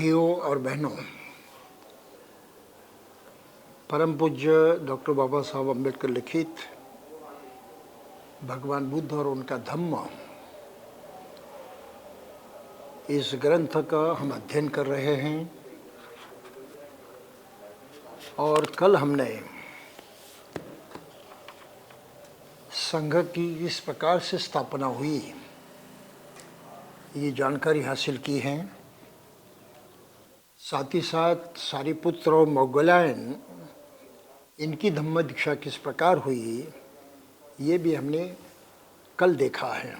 भाइयों और बहनों, परम पूज्य डॉक्टर बाबा साहब अम्बेडकर लिखित भगवान बुद्ध और उनका धम्म, इस ग्रंथ का हम अध्ययन कर रहे हैं। और कल हमने संघ की इस प्रकार से स्थापना हुई ये जानकारी हासिल की है। साथ ही साथ सारिपुत्र और मोगलायन इनकी धम्म दीक्षा किस प्रकार हुई ये भी हमने कल देखा है।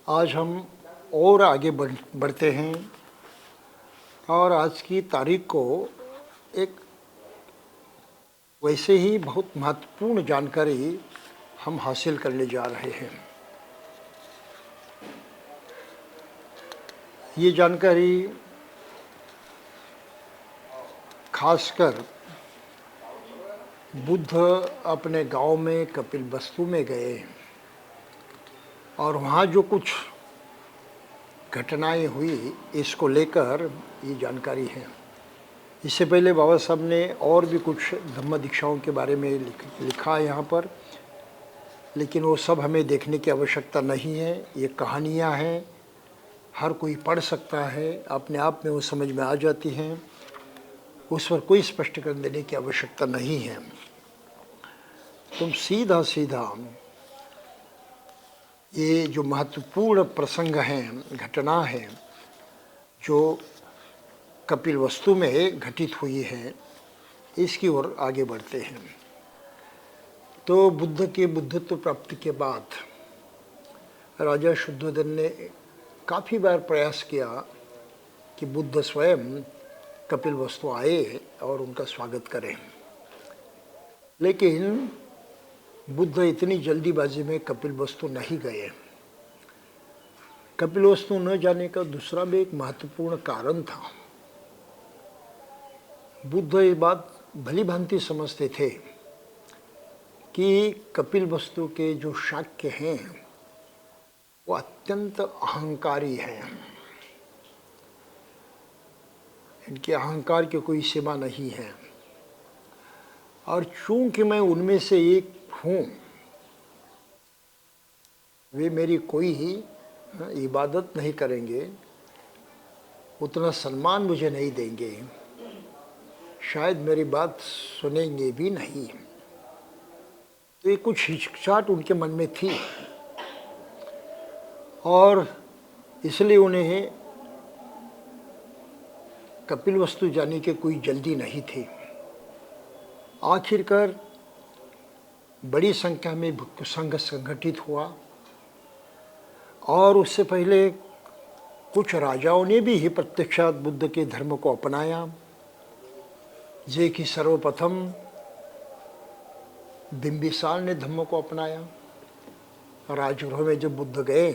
आज हम और आगे बढ़ते हैं और आज की तारीख को एक वैसे ही बहुत महत्वपूर्ण जानकारी हम हासिल करने जा रहे हैं। ये जानकारी खासकर बुद्ध अपने गांव में कपिलवस्तु में गए और वहाँ जो कुछ घटनाएं हुई इसको लेकर ये जानकारी है। इससे पहले बाबा साहब ने और भी कुछ धम्म दीक्षाओं के बारे में लिखा है यहाँ पर, लेकिन वो सब हमें देखने की आवश्यकता नहीं है। ये कहानियाँ हैं, हर कोई पढ़ सकता है, अपने आप में वो समझ में आ जाती हैं, उस पर कोई स्पष्टीकरण देने की आवश्यकता नहीं है। तुम सीधा सीधा ये जो महत्वपूर्ण प्रसंग हैं, घटना है जो कपिलवस्तु में घटित हुई है, इसकी ओर आगे बढ़ते हैं। तो बुद्ध के बुद्धत्व प्राप्ति के बाद राजा शुद्धोधन ने काफ़ी बार प्रयास किया कि बुद्ध स्वयं कपिलवस्तु आए और उनका स्वागत करें, लेकिन बुद्ध इतनी जल्दीबाजी में कपिलवस्तु नहीं गए। कपिलवस्तु न जाने का दूसरा भी एक महत्वपूर्ण कारण था। बुद्ध ये बात भली भांति समझते थे कि कपिलवस्तु के जो शाक्य हैं वो अत्यंत अहंकारी हैं, इनके अहंकार की कोई सीमा नहीं है। और चूंकि मैं उनमें से एक हूँ, वे मेरी कोई ही इबादत नहीं करेंगे, उतना सम्मान मुझे नहीं देंगे, शायद मेरी बात सुनेंगे भी नहीं। तो ये कुछ हिचकिचाहट उनके मन में थी और इसलिए उन्हें कपिलवस्तु जाने की कोई जल्दी नहीं थी। आखिरकार बड़ी संख्या में भिक्षु संघ संगठित हुआ और उससे पहले कुछ राजाओं ने भी ही प्रत्यक्षात बुद्ध के धर्म को अपनाया। जे कि सर्वप्रथम बिंबिसार ने धम्म को अपनाया। राजगृह में जब बुद्ध गए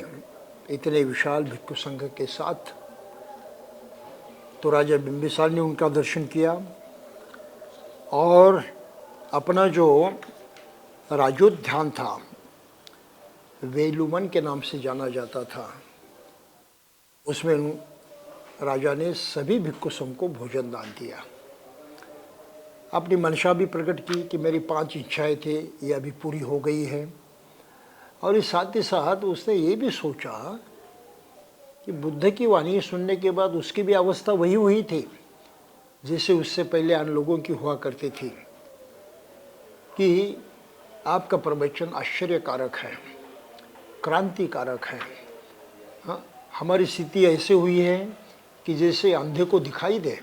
इतने विशाल भिक्षु संघ के साथ, तो राजा बिंबिसार ने उनका दर्शन किया और अपना जो राजोद्यान था, वेलुवन के नाम से जाना जाता था, उसमें राजा ने सभी भिक्षु संघ को भोजन दान दिया। अपनी मंशा भी प्रकट की कि मेरी 5 इच्छाएं थी, ये अभी पूरी हो गई है। और इस साथ ही साथ उसने ये भी सोचा कि बुद्ध की वाणी सुनने के बाद उसकी भी अवस्था वही हुई थी जैसे उससे पहले अन्य लोगों की हुआ करती थी, कि आपका प्रवचन आश्चर्यकारक है, क्रांतिकारक है। हाँ, हमारी स्थिति ऐसे हुई है कि जैसे अंधे को दिखाई दे,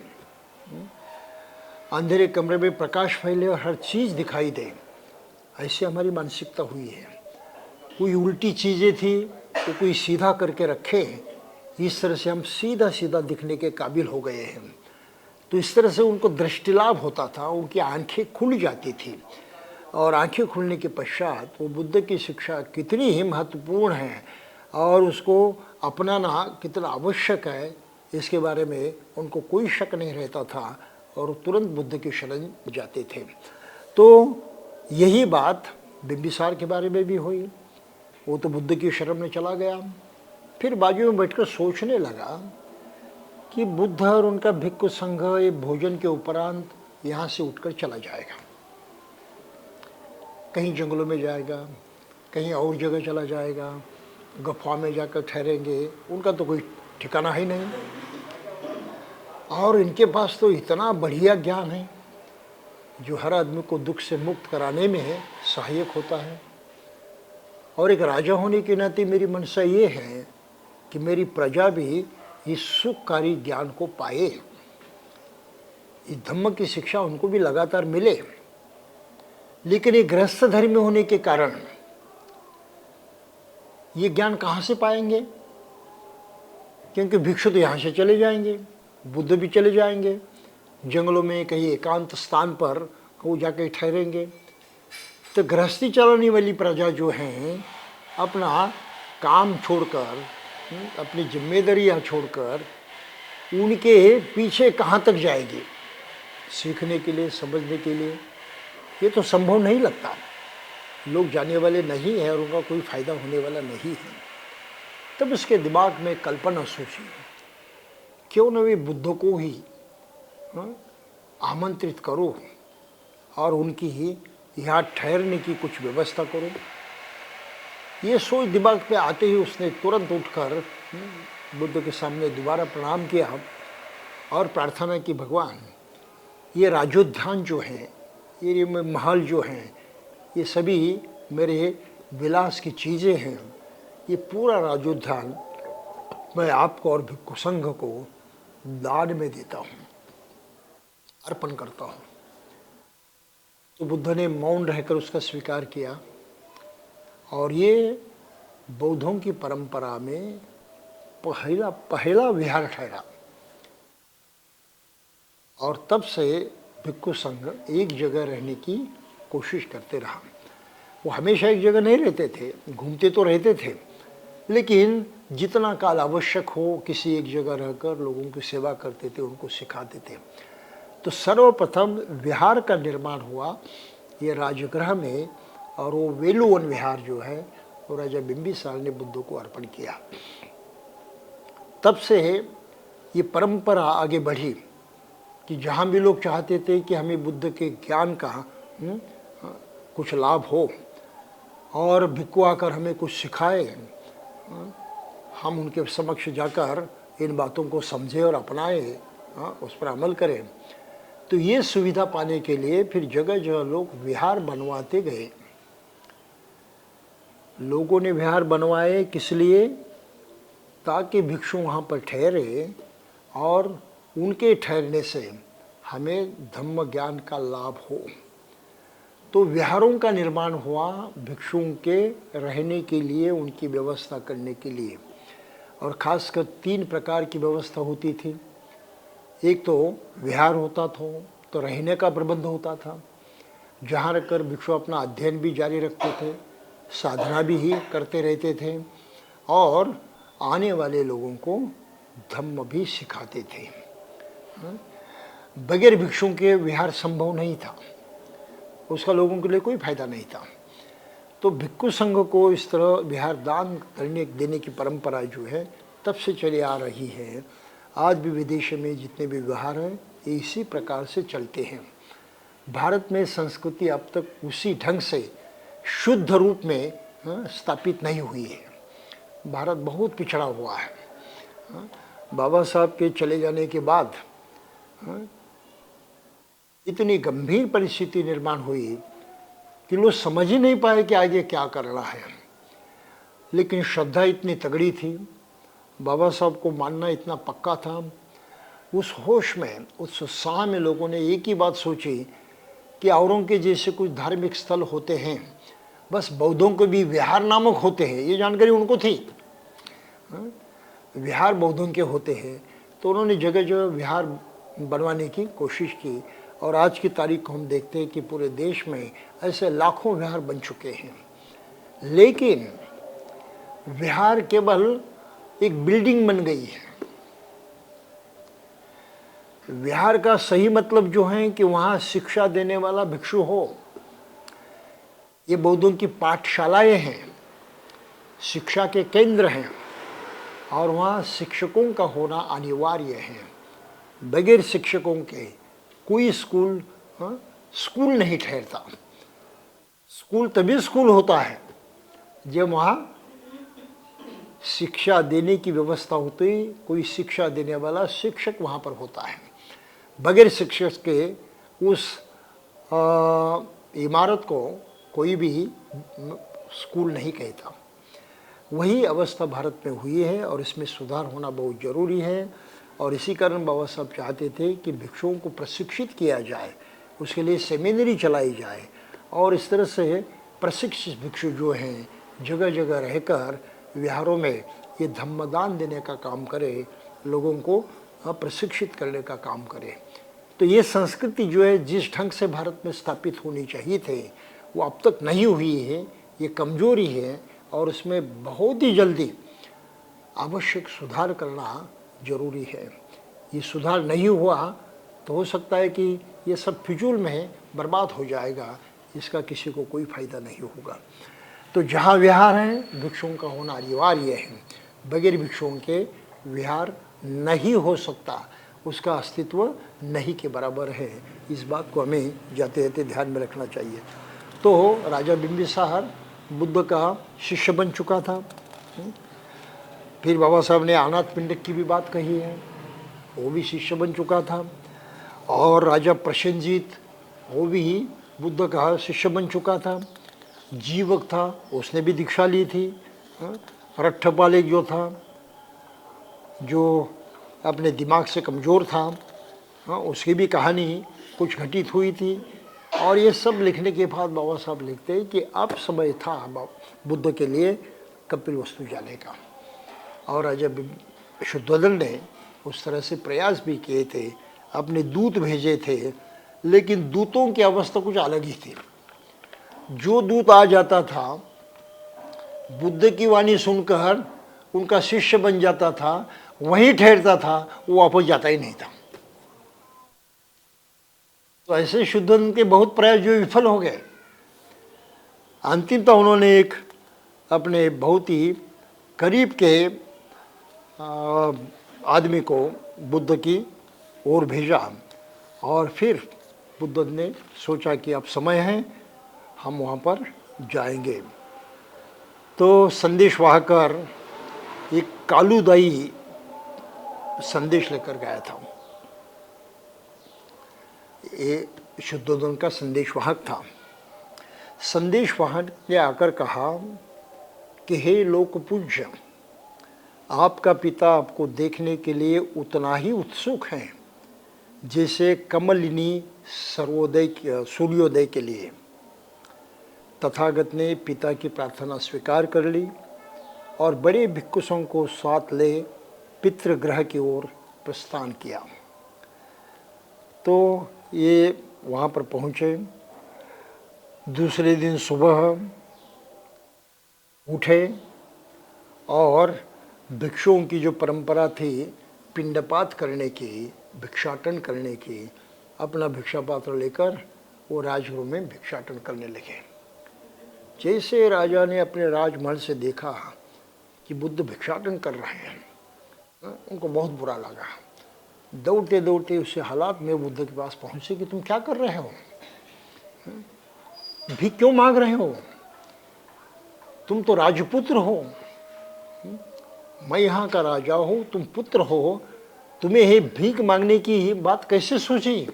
अंधेरे कमरे में प्रकाश फैले और हर चीज़ दिखाई दे, ऐसे हमारी मानसिकता हुई है। कोई उल्टी चीज़ें थी तो कोई सीधा करके रखे, इस तरह से हम सीधा सीधा दिखने के काबिल हो गए हैं। तो इस तरह से उनको दृष्टिलाभ होता था, उनकी आंखें खुल जाती थी और आंखें खुलने के पश्चात वो बुद्ध की शिक्षा कितनी ही महत्वपूर्ण है और उसको अपनाना कितना आवश्यक है, इसके बारे में उनको कोई शक नहीं रहता था और वो तुरंत बुद्ध की शरण जाते थे। तो यही बात बिंबिसार के बारे में भी हुई। वो तो बुद्ध की शरण में चला गया, फिर बाजू में बैठकर सोचने लगा कि बुद्ध और उनका भिक्खु संघ ये भोजन के उपरांत यहाँ से उठकर चला जाएगा, कहीं जंगलों में जाएगा, कहीं और जगह चला जाएगा, गुफा में जाकर ठहरेंगे, उनका तो कोई ठिकाना ही नहीं। और इनके पास तो इतना बढ़िया ज्ञान है जो हर आदमी को दुख से मुक्त कराने में सहायक होता है। और एक राजा होने के नाते मेरी मनसा ये है कि मेरी प्रजा भी इस सुखकारी ज्ञान को पाए, इस धम्म की शिक्षा उनको भी लगातार मिले। लेकिन ये गृहस्थ धर्म में होने के कारण ये ज्ञान कहाँ से पाएंगे? क्योंकि भिक्षु तो यहाँ से चले जाएंगे, बुद्ध भी चले जाएंगे, जंगलों में कहीं एकांत स्थान पर वो जाके ठहरेंगे। तो गृहस्थी चलाने वाली प्रजा जो हैं अपना काम छोड़कर, अपनी जिम्मेदारियाँ छोड़कर उनके पीछे कहाँ तक जाएगी सीखने के लिए, समझने के लिए? ये तो संभव नहीं लगता। लोग जाने वाले नहीं हैं और उनका कोई फ़ायदा होने वाला नहीं है। तब उसके दिमाग में कल्पना सोची, क्यों न वे बुद्ध को ही आमंत्रित करो और उनकी ही यहाँ ठहरने की कुछ व्यवस्था करो। ये सोच दिमाग पे आते ही उसने तुरंत उठकर बुद्ध के सामने दोबारा प्रणाम किया और प्रार्थना की, भगवान ये राजोद्यान जो है, ये महल जो हैं, ये सभी मेरे विलास की चीज़ें हैं, ये पूरा राजोद्यान मैं आपको और भिक्खु संघ को दान में देता हूँ, अर्पण करता हूँ। तो बुद्ध ने मौन रहकर उसका स्वीकार किया और ये बौद्धों की परंपरा में पहला विहार ठहरा। और तब से भिक्खु संघ एक जगह रहने की कोशिश करते रहा। वो हमेशा एक जगह नहीं रहते थे, घूमते तो रहते थे, लेकिन जितना काल आवश्यक हो किसी एक जगह रहकर लोगों की सेवा करते थे, उनको सिखाते थे। तो सर्वप्रथम विहार का निर्माण हुआ ये राजगृह में, और वो वेलुवन विहार जो है वो राजा बिंबिसार ने बुद्ध को अर्पण किया। तब से ये परंपरा आगे बढ़ी कि जहाँ भी लोग चाहते थे कि हमें बुद्ध के ज्ञान का कुछ लाभ हो और भिक्खु आकर हमें कुछ सिखाए, हम उनके समक्ष जाकर इन बातों को समझें और अपनाएं, उस पर अमल करें। तो ये सुविधा पाने के लिए फिर जगह जगह लोग विहार बनवाते गए। लोगों ने विहार बनवाए किस लिए? ताकि भिक्षु वहाँ पर ठहरे और उनके ठहरने से हमें धम्म ज्ञान का लाभ हो। तो विहारों का निर्माण हुआ भिक्षुओं के रहने के लिए, उनकी व्यवस्था करने के लिए। और खासकर 3 प्रकार की व्यवस्था होती थी। एक तो विहार होता था, तो रहने का प्रबंध होता था, जहाँ रहकर भिक्षु अपना अध्ययन भी जारी रखते थे, साधना भी ही करते रहते थे और आने वाले लोगों को धम्म भी सिखाते थे। बगैर भिक्षुओं के विहार संभव नहीं था, उसका लोगों के लिए कोई फायदा नहीं था। तो भिक्खु संघ को इस तरह विहार दान करने देने की परंपरा जो है तब से चली आ रही है। आज भी विदेश में जितने भी विहार हैं ये इसी प्रकार से चलते हैं। भारत में संस्कृति अब तक उसी ढंग से शुद्ध रूप में स्थापित नहीं हुई है। भारत बहुत पिछड़ा हुआ है। बाबा साहब के चले जाने के बाद इतनी गंभीर परिस्थिति निर्माण हुई कि लोग समझ ही नहीं पाए कि आगे क्या करना है। लेकिन श्रद्धा इतनी तगड़ी थी, बाबा साहब को मानना इतना पक्का था। उस होश में, उस उत्साह में लोगों ने एक ही बात सोची कि औरों के जैसे कुछ धार्मिक स्थल होते हैं, बस बौद्धों को भी विहार नामक होते हैं, ये जानकारी उनको थी। विहार बौद्धों के होते हैं, तो उन्होंने जगह जगह विहार बनवाने की कोशिश की। और आज की तारीख को हम देखते हैं कि पूरे देश में ऐसे लाखों विहार बन चुके हैं। लेकिन विहार केवल एक बिल्डिंग बन गई है। विहार का सही मतलब जो है कि वहाँ शिक्षा देने वाला भिक्षु हो। ये बौद्धों की पाठशालाएं हैं, शिक्षा के केंद्र हैं। और वहाँ शिक्षकों का होना अनिवार्य है। बगैर शिक्षकों के कोई स्कूल स्कूल नहीं ठहरता। स्कूल तभी स्कूल होता है जब वहाँ शिक्षा देने की व्यवस्था होती, कोई शिक्षा देने वाला शिक्षक वहाँ पर होता है। बगैर शिक्षक के उस इमारत को कोई भी स्कूल नहीं कहता। वही अवस्था भारत में हुई है और इसमें सुधार होना बहुत ज़रूरी है। और इसी कारण बाबा साहब चाहते थे कि भिक्षुओं को प्रशिक्षित किया जाए, उसके लिए सेमिनरी चलाई जाए और इस तरह से प्रशिक्षित भिक्षु जो हैं जगह जगह रहकर विहारों में ये धम्मदान देने का काम करे, लोगों को प्रशिक्षित करने का काम करे। तो ये संस्कृति जो है जिस ढंग से भारत में स्थापित होनी चाहिए थे वो अब तक नहीं हुई है, ये कमजोरी है और उसमें बहुत ही जल्दी आवश्यक सुधार करना जरूरी है। ये सुधार नहीं हुआ तो हो सकता है कि ये सब फिजूल में बर्बाद हो जाएगा, इसका किसी को कोई फायदा नहीं होगा। तो जहाँ विहार है भिक्षुओं का होना अनिवार्य है। बगैर भिक्षुओं के विहार नहीं हो सकता, उसका अस्तित्व नहीं के बराबर है। इस बात को हमें जाते जाते ध्यान में रखना चाहिए। तो राजा बिंबिसार बुद्ध का शिष्य बन चुका था। फिर बाबा साहब ने अनाथ पिंडक की भी बात कही है, वो भी शिष्य बन चुका था। और राजा प्रसेनजीत वो भी बुद्ध का शिष्य बन चुका था। जीवक था, उसने भी दीक्षा ली थी। रट्ठपाल एक जो था, जो अपने दिमाग से कमज़ोर था, उसकी भी कहानी कुछ घटित हुई थी। और ये सब लिखने के बाद बाबा साहब लिखते हैं कि अब समय था बुद्ध के लिए कपिलवस्तु जाने का। और राजा शुद्धोधन ने उस तरह से प्रयास भी किए थे, अपने दूत भेजे थे, लेकिन दूतों की अवस्था कुछ अलग ही थी। जो दूत आ जाता था बुद्ध की वाणी सुनकर उनका शिष्य बन जाता था, वहीं ठहरता था, वो वापस जाता ही नहीं था। तो ऐसे शुद्धोधन के बहुत प्रयास जो विफल हो गए। अंतिमतः उन्होंने एक अपने बहुत ही करीब के आदमी को बुद्ध की ओर भेजा और फिर बुद्ध ने सोचा कि अब समय है, हम वहाँ पर जाएंगे। तो संदेश वाहकर एक कालूदाई संदेश लेकर गया था। ये शुद्धोधन का संदेश वाहक था। संदेश वाहक ने आकर कहा कि हे लोक पूज्य, आपका पिता आपको देखने के लिए उतना ही उत्सुक है जैसे कमलिनी सूर्योदय के लिए। तथागत ने पिता की प्रार्थना स्वीकार कर ली और बड़े भिक्षुओं को साथ ले पितृगृह की ओर प्रस्थान किया। तो ये वहाँ पर पहुँचे। दूसरे दिन सुबह उठे और भिक्षुओं की जो परंपरा थी पिंडपात करने की, भिक्षाटन करने की, अपना भिक्षा पात्र लेकर वो राजगृह में भिक्षाटन करने लगे। जैसे राजा ने अपने राजमहल से देखा कि बुद्ध भिक्षाटन कर रहे हैं, उनको बहुत बुरा लगा। दौड़ते दौड़ते उस हालात में बुद्ध के पास पहुँचे कि तुम क्या कर रहे हो, भीख क्यों मांग रहे हो, तुम तो राजपुत्र हो, मैं यहाँ का राजा हूँ, तुम पुत्र हो, तुम्हें ये भीख मांगने की बात कैसे सूझी?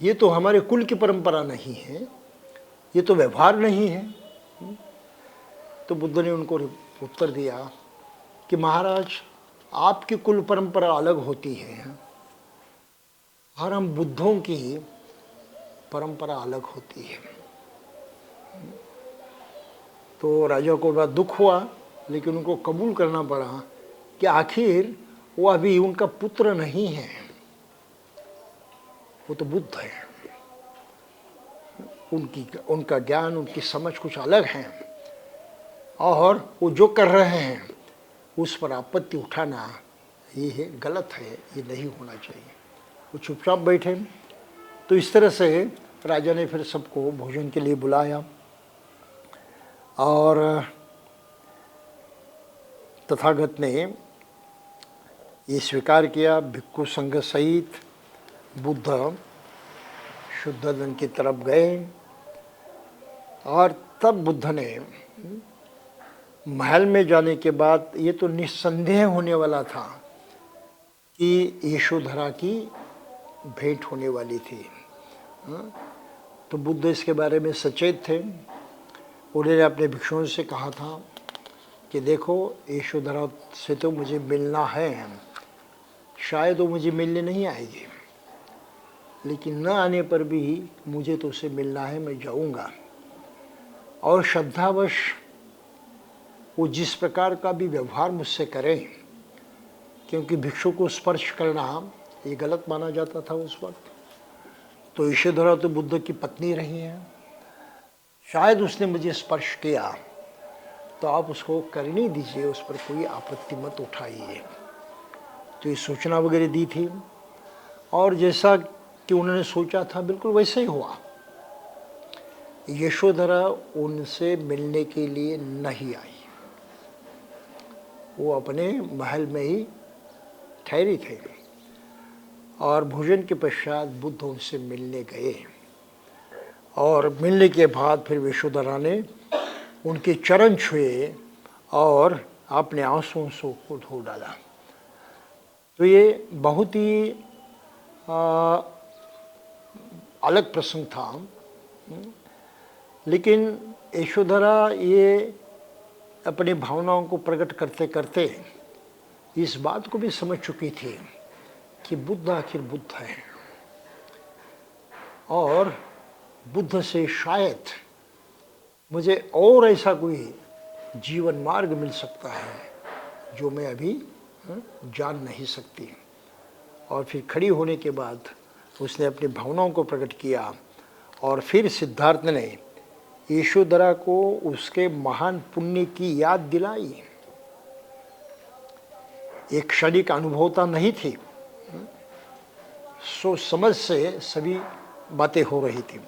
ये तो हमारे कुल की परंपरा नहीं है, ये तो व्यवहार नहीं है। तो बुद्ध ने उनको उत्तर दिया कि महाराज, आपकी कुल परंपरा अलग होती है और हम बुद्धों की परंपरा अलग होती है। तो राजा को बड़ा दुख हुआ, लेकिन उनको कबूल करना पड़ा कि आखिर वो अभी उनका पुत्र नहीं है, वो तो बुद्ध है। उनका ज्ञान, उनकी समझ कुछ अलग है और वो जो कर रहे हैं उस पर आपत्ति उठाना ये गलत है, ये नहीं होना चाहिए। वो चुपचाप बैठे। तो इस तरह से राजा ने फिर सबको भोजन के लिए बुलाया और तथागत ने ये स्वीकार किया। भिक्खु संघ सहित बुद्ध शुद्धोधन की तरफ गए और तब बुद्ध ने महल में जाने के बाद ये तो निस्संदेह होने वाला था कि यशोधरा की भेंट होने वाली थी। तो बुद्ध इसके बारे में सचेत थे। उन्होंने अपने भिक्षुओं से कहा था कि देखो, यशोधरा से तो मुझे मिलना है, शायद वो मुझे मिलने नहीं आएगी, लेकिन न आने पर भी मुझे तो उसे मिलना है, मैं जाऊंगा। और श्रद्धावश वो जिस प्रकार का भी व्यवहार मुझसे करें, क्योंकि भिक्षु को स्पर्श करना ये गलत माना जाता था उस वक्त। तो यशोधरा तो बुद्ध की पत्नी रही हैं, शायद उसने मुझे स्पर्श किया, तो आप उसको करने दीजिए, उस पर कोई आपत्ति मत उठाइए। तो ये सूचना वगैरह दी थी और जैसा कि उन्होंने सोचा था बिल्कुल वैसे ही हुआ। यशोधरा उनसे मिलने के लिए नहीं आई, वो अपने महल में ही ठहरी थे। और भोजन के पश्चात बुद्ध उनसे मिलने गए और मिलने के बाद फिर यशोधरा ने उनके चरण छुए और अपने आंसुओं को धो डाला। तो ये बहुत ही अलग प्रसंग था, लेकिन यशोधरा ये अपनी भावनाओं को प्रकट करते करते इस बात को भी समझ चुकी थी कि बुद्ध आखिर बुद्ध है और बुद्ध से शायद मुझे और ऐसा कोई जीवन मार्ग मिल सकता है जो मैं अभी जान नहीं सकती। और फिर खड़ी होने के बाद उसने अपनी भावनाओं को प्रकट किया और फिर सिद्धार्थ ने यशोधरा को उसके महान पुण्य की याद दिलाई। एक क्षणिक अनुभवता नहीं थी, सोच समझ से सभी बातें हो रही थी।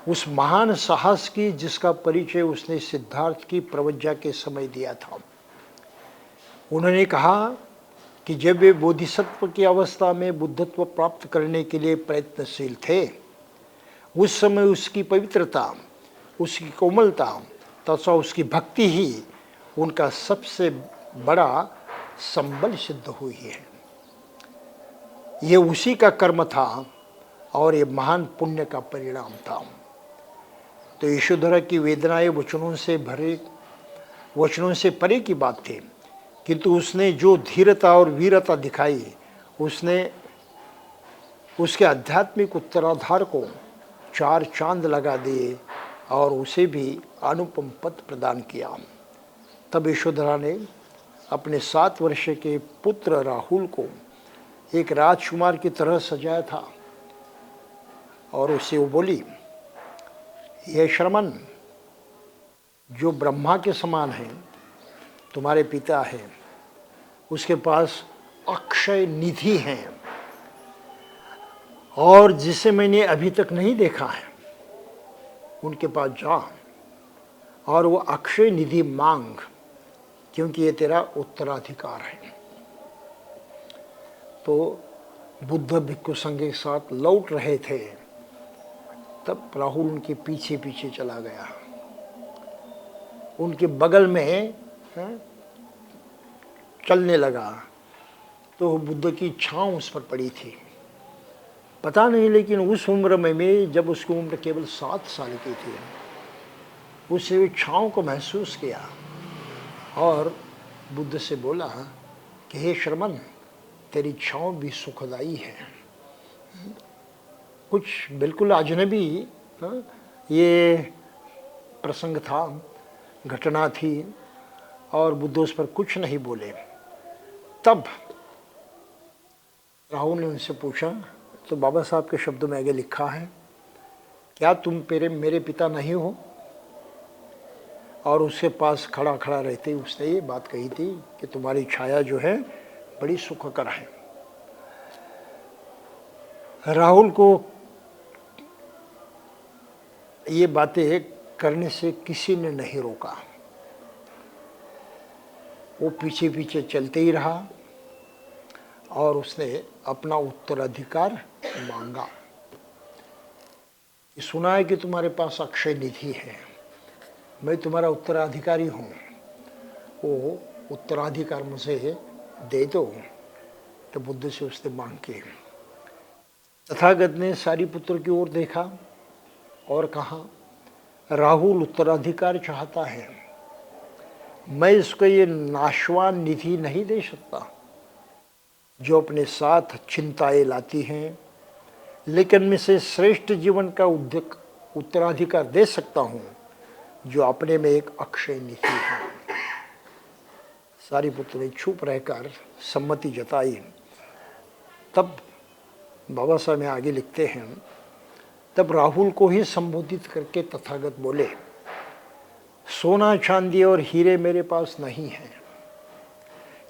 उस महान साहस की जिसका परिचय उसने सिद्धार्थ की प्रवज्ञा के समय दिया था। उन्होंने कहा कि जब वे बोधिसत्व की अवस्था में बुद्धत्व प्राप्त करने के लिए प्रयत्नशील थे, उस समय उसकी पवित्रता, उसकी कोमलता तथा उसकी भक्ति ही उनका सबसे बड़ा संबल सिद्ध हुई है। ये उसी का कर्म था और ये महान पुण्य का परिणाम था। तो यशोधरा की वेदनाएं वचनों से परे की बात थी, किंतु उसने जो धीरता और वीरता दिखाई, उसने उसके आध्यात्मिक उत्तराधार को 4 चांद लगा दिए और उसे भी अनुपम पद प्रदान किया। तब यशोधरा ने अपने 7 वर्ष के पुत्र राहुल को एक राजकुमार की तरह सजाया था और उससे वो बोली, यह श्रमण जो ब्रह्मा के समान है, तुम्हारे पिता है, उसके पास अक्षय निधि है और जिसे मैंने अभी तक नहीं देखा है, उनके पास जा और वो अक्षय निधि मांग, क्योंकि ये तेरा उत्तराधिकार है। तो बुद्ध भिक्षु संघ के साथ लौट रहे थे, तब राहुल उनके पीछे पीछे चला गया। उनके बगल में चलने लगा तो बुद्ध की छांव उस पर पड़ी थी। पता नहीं, लेकिन उस उम्र में जब उसकी उम्र केवल 7 साल की थी, उससे छांव को महसूस किया और बुद्ध से बोला कि हे श्रमण, तेरी छांव भी सुखदाई है। कुछ बिल्कुल अजनबी ये प्रसंग था, घटना थी और बुद्ध उस पर कुछ नहीं बोले। तब राहुल ने उनसे पूछा, तो बाबा साहब के शब्दों में आगे लिखा है, क्या तुम मेरे पिता नहीं हो? और उसके पास खड़ा खड़ा रहते ही उसने ये बात कही थी कि तुम्हारी छाया जो है बड़ी सुखकर है। राहुल को ये बातें करने से किसी ने नहीं रोका। वो पीछे पीछे चलते ही रहा और उसने अपना उत्तराधिकार मांगा। सुना है कि तुम्हारे पास अक्षय निधि है, मैं तुम्हारा उत्तराधिकारी हूँ, वो उत्तराधिकार मुझे दे दो। तो बुद्ध से उसने मांग के तथागत ने सारीपुत्र की ओर देखा और कहा, राहुल उत्तराधिकार चाहता है, मैं इसको ये नाशवान निधि नहीं दे सकता जो अपने साथ चिंताएं लाती हैं, लेकिन मैं इसे श्रेष्ठ जीवन का उत्तराधिकार दे सकता हूँ जो अपने में एक अक्षय निधि है। सारीपुत्र ने चुप रहकर सम्मति जताई। तब बाबा साहब में आगे लिखते हैं, तब राहुल को ही संबोधित करके तथागत बोले, सोना चांदी और हीरे मेरे पास नहीं है,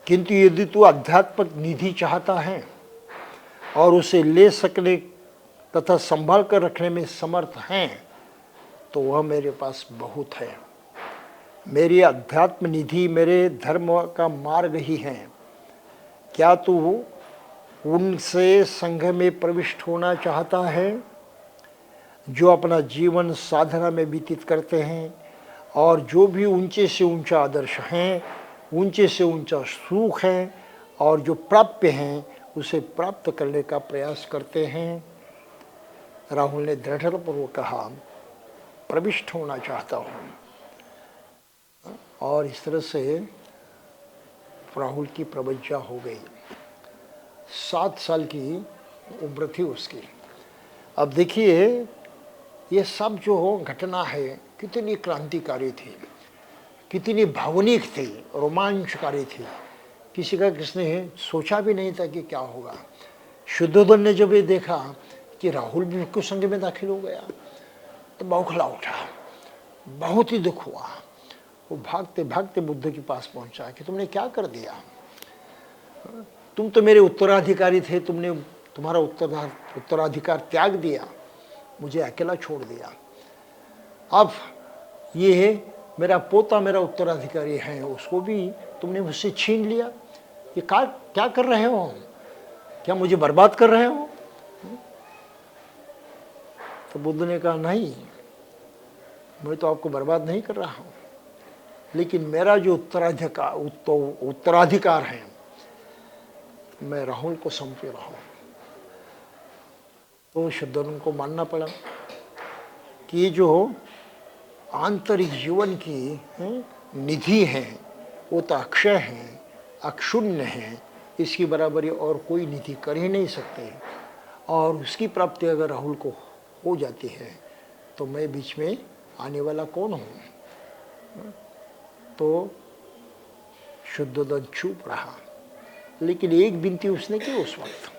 किंतु यदि तू आध्यात्मिक निधि चाहता है और उसे ले सकने तथा संभाल कर रखने में समर्थ हैं तो वह मेरे पास बहुत है। मेरी अध्यात्म निधि मेरे धर्म का मार्ग ही है। क्या तू उनसे संघ में प्रविष्ट होना चाहता है जो अपना जीवन साधना में व्यतीत करते हैं और जो भी ऊंचे से ऊंचा आदर्श हैं, ऊंचे से ऊंचा सुख है और जो प्राप्य हैं उसे प्राप्त करने का प्रयास करते हैं? राहुल ने दृढ़तापूर्वक कहा, प्रविष्ट होना चाहता हूँ। और इस तरह से राहुल की प्रवज्ञा हो गई। 7 साल की उम्र थी उसकी। अब देखिए ये सब जो घटना है कितनी क्रांतिकारी थी, कितनी भावनिक थी, रोमांचकारी थी। किसी का किसने सोचा भी नहीं था कि क्या होगा। शुद्धोधन ने जब ये देखा कि राहुल भी भिक्षु संघ में दाखिल हो गया तो बौखला उठा, बहुत ही दुख हुआ। वो भागते भागते बुद्ध के पास पहुंचा कि तुमने क्या कर दिया, तुम तो मेरे उत्तराधिकारी थे, तुमने तुम्हारा उत्तराधिकार त्याग दिया, मुझे अकेला छोड़ दिया। अब ये मेरा पोता मेरा उत्तराधिकारी है, उसको भी तुमने मुझसे छीन लिया। ये क्या कर रहे हो, क्या मुझे बर्बाद कर रहे हो? तो बुद्ध ने कहा, नहीं, मैं तो आपको बर्बाद नहीं कर रहा हूँ, लेकिन मेरा जो उत्तराधिकार है मैं राहुल को सौंपे रहा हूँ। तो शुद्धोधन को मानना पड़ा कि ये जो आंतरिक जीवन की निधि है वो तो अक्षय है, अक्षुण्य है, इसकी बराबरी और कोई निधि कर ही नहीं सकते। और उसकी प्राप्ति अगर राहुल को हो जाती है तो मैं बीच में आने वाला कौन हूँ? तो शुद्धोधन चुप रहा, लेकिन एक विनती उसने की उस वक्त।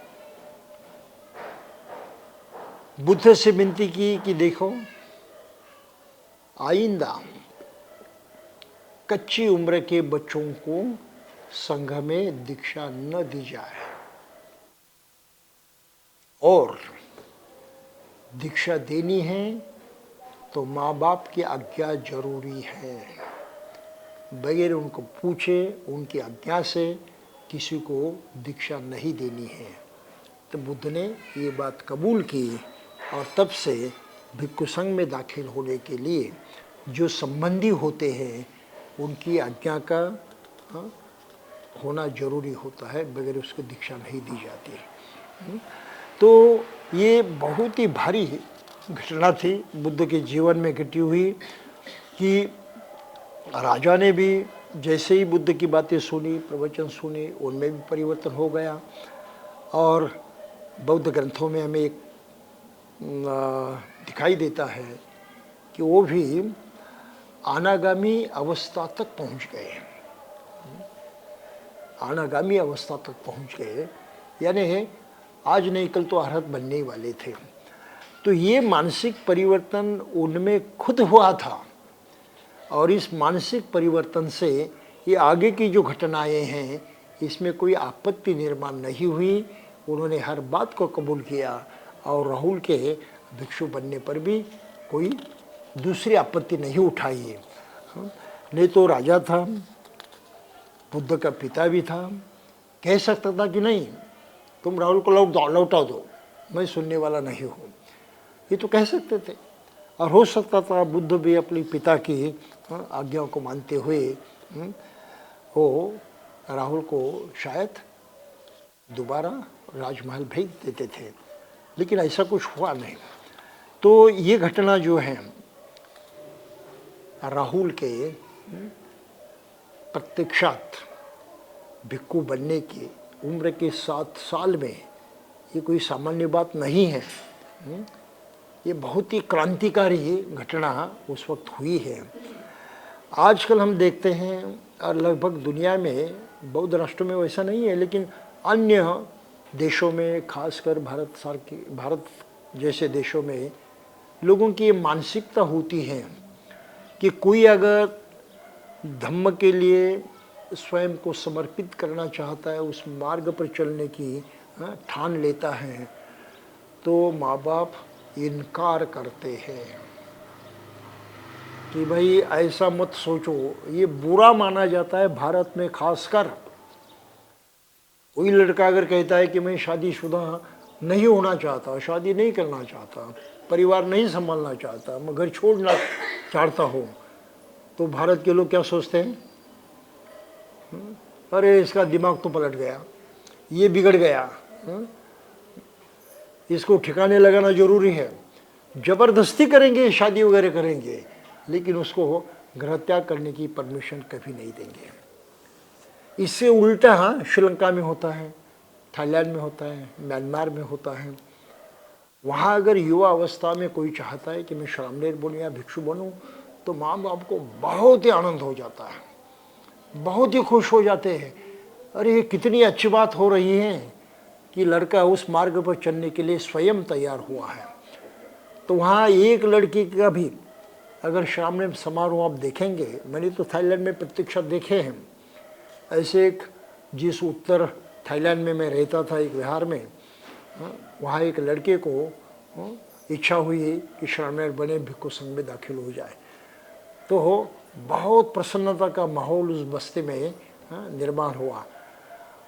बुद्ध से विनती की कि देखो, आइंदा कच्ची उम्र के बच्चों को संघ में दीक्षा न दी जाए और दीक्षा देनी है तो माँ बाप की आज्ञा जरूरी है। बगैर उनको पूछे उनकी आज्ञा से किसी को दीक्षा नहीं देनी है। तो बुद्ध ने ये बात कबूल की और तब से भिक्षु संघ में दाखिल होने के लिए जो संबंधी होते हैं उनकी आज्ञा का होना जरूरी होता है, बगैर उसको दीक्षा नहीं दी जाती है। तो ये बहुत ही भारी घटना थी बुद्ध के जीवन में घटी हुई कि राजा ने भी जैसे ही बुद्ध की बातें सुनी, प्रवचन सुने, उनमें भी परिवर्तन हो गया। और बौद्ध ग्रंथों में हमें एक दिखाई देता है कि वो भी अनागामी अवस्था तक पहुंच गए, अनागामी अवस्था तक पहुंच गए, यानी आज नहीं कल तो अरहत बनने वाले थे। तो ये मानसिक परिवर्तन उनमें खुद हुआ था और इस मानसिक परिवर्तन से ये आगे की जो घटनाएं हैं इसमें कोई आपत्ति निर्माण नहीं हुई। उन्होंने हर बात को कबूल किया और राहुल के भिक्षु बनने पर भी कोई दूसरी आपत्ति नहीं उठाई है। नहीं तो राजा था, बुद्ध का पिता भी था, कह सकता था कि नहीं तुम राहुल को लौटा दो, मैं सुनने वाला नहीं हूँ, ये तो कह सकते थे। और हो सकता था बुद्ध भी अपने पिता की आज्ञा को मानते हुए वो राहुल को शायद दोबारा राजमहल भेज देते थे, लेकिन ऐसा कुछ हुआ नहीं। तो ये घटना जो है राहुल के प्रत्यक्षात भिक्खु बनने की उम्र के 7 साल में, ये कोई सामान्य बात नहीं है। ये बहुत ही क्रांतिकारी घटना उस वक्त हुई है। आजकल हम देखते हैं और लगभग दुनिया में बौद्ध राष्ट्रों में वैसा नहीं है, लेकिन अन्य देशों में, खासकर भारत जैसे देशों में लोगों की ये मानसिकता होती है कि कोई अगर धम्म के लिए स्वयं को समर्पित करना चाहता है, उस मार्ग पर चलने की ठान लेता है, तो माँ बाप इनकार करते हैं कि भाई ऐसा मत सोचो, ये बुरा माना जाता है भारत में। खासकर कोई लड़का अगर कहता है कि मैं शादीशुदा नहीं होना चाहता, शादी नहीं करना चाहता, परिवार नहीं संभालना चाहता, मैं घर छोड़ना चाहता हूँ, तो भारत के लोग क्या सोचते हैं, अरे इसका दिमाग तो पलट गया, ये बिगड़ गया, इसको ठिकाने लगाना जरूरी है। जबरदस्ती करेंगे, शादी वगैरह करेंगे, लेकिन उसको गृह त्याग करने की परमिशन कभी नहीं देंगे। इससे उल्टा श्रीलंका में होता है, थाईलैंड में होता है, म्यांमार में होता है। वहाँ अगर युवा अवस्था में कोई चाहता है कि मैं श्रामणेर बनूँ या भिक्षु बनूँ, तो माँ बाप को बहुत ही आनंद हो जाता है, बहुत ही खुश हो जाते हैं। अरे ये कितनी अच्छी बात हो रही है कि लड़का उस मार्ग पर चलने के लिए स्वयं तैयार हुआ है। तो वहाँ एक लड़की का भी अगर श्रामणेर समारोह आप देखेंगे, मैंने तो थाईलैंड में प्रत्यक्ष देखे हैं। ऐसे एक जिस उत्तर थाईलैंड में मैं रहता था एक विहार में, वहाँ एक लड़के को इच्छा हुई कि श्रामणेर बने, भिक्षु संघ में दाखिल हो जाए। तो बहुत प्रसन्नता का माहौल उस बस्ती में निर्माण हुआ।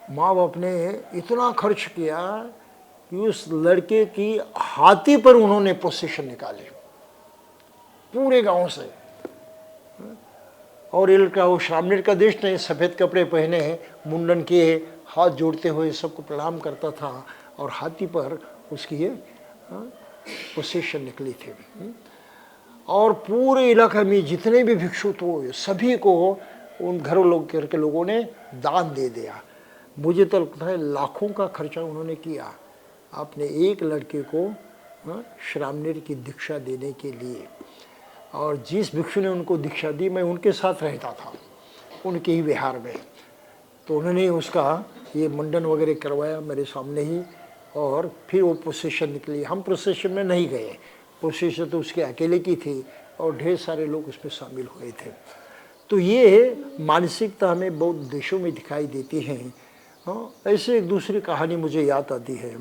माँ बाप ने इतना खर्च किया कि उस लड़के की हाथी पर उन्होंने प्रोसेशन निकाले पूरे गांव से। और ये लड़का वो श्रामणेर का देश ने सफ़ेद कपड़े पहने, मुंडन किए, हाथ जोड़ते हुए सबको प्रणाम करता था, और हाथी पर उसकी ये प्रोसेशन निकली थी। और पूरे इलाके में जितने भी भिक्षु थे सभी को उन घरों के लोगों ने दान दे दिया। मुझे तो लगता है लाखों का खर्चा उन्होंने किया आपने एक लड़के को श्रामणेर की दीक्षा देने के लिए। और जिस भिक्षु ने उनको दीक्षा दी, मैं उनके साथ रहता था उनके ही विहार में, तो उन्होंने उसका ये मुंडन वगैरह करवाया मेरे सामने ही। और फिर वो प्रोसेशन निकली। हम प्रोसेशन में नहीं गए, प्रोसेशन तो उसके अकेले की थी और ढेर सारे लोग उसमें शामिल हुए थे। तो ये मानसिकता हमें बहुत देशों में दिखाई देती है। ऐसे एक दूसरी कहानी मुझे याद आती है।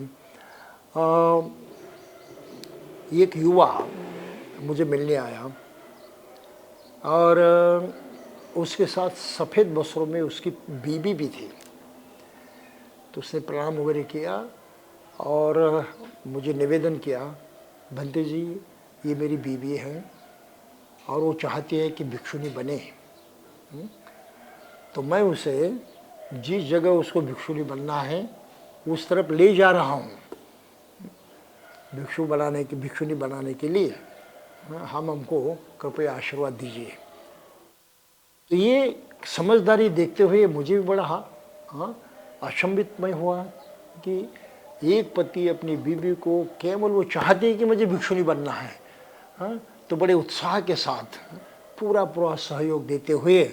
एक युवा मुझे मिलने आया और उसके साथ सफ़ेद वस्त्रों में उसकी बीवी भी थी। तो उसने प्रणाम वगैरह किया और मुझे निवेदन किया, भंते जी ये मेरी बीवी है और वो चाहती है कि भिक्षुनी बने। तो मैं उसे जिस जगह उसको भिक्षुनी बनना है उस तरफ ले जा रहा हूँ भिक्षुनी बनाने के लिए। हमको कृपया आशीर्वाद दीजिए। तो ये समझदारी देखते हुए मुझे भी बड़ा अचंभित मैं हुआ कि एक पति अपनी बीवी को केवल वो चाहते हैं कि मुझे भिक्षुनी बनना है, तो बड़े उत्साह के साथ पूरा सहयोग देते हुए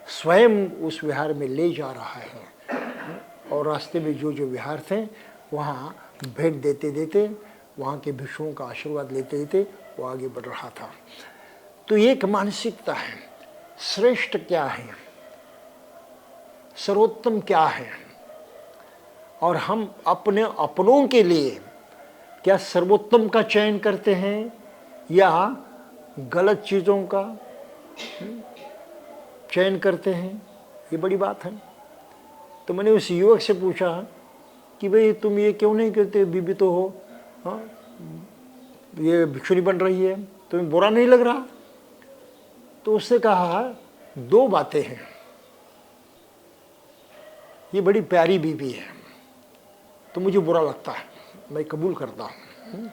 स्वयं उस विहार में ले जा रहा है। और रास्ते में जो जो विहार थे वहाँ भेंट देते देते, वहाँ के भिक्षुओं का आशीर्वाद लेते लेते वो आगे बढ़ रहा था। तो एक मानसिकता है, श्रेष्ठ क्या है, सर्वोत्तम क्या है, और हम अपने अपनों के लिए क्या सर्वोत्तम का चयन करते हैं या गलत चीज़ों का चयन करते हैं, ये बड़ी बात है। तो मैंने उस युवक से पूछा कि भाई तुम ये क्यों नहीं करते, बीबी तो हो, हाँ, ये भिक्षुणी बन रही है, तुम्हें बुरा नहीं लग रहा? तो उसने कहा 2 बातें हैं, ये बड़ी प्यारी बीबी है तो मुझे बुरा लगता है, मैं कबूल करता हूँ,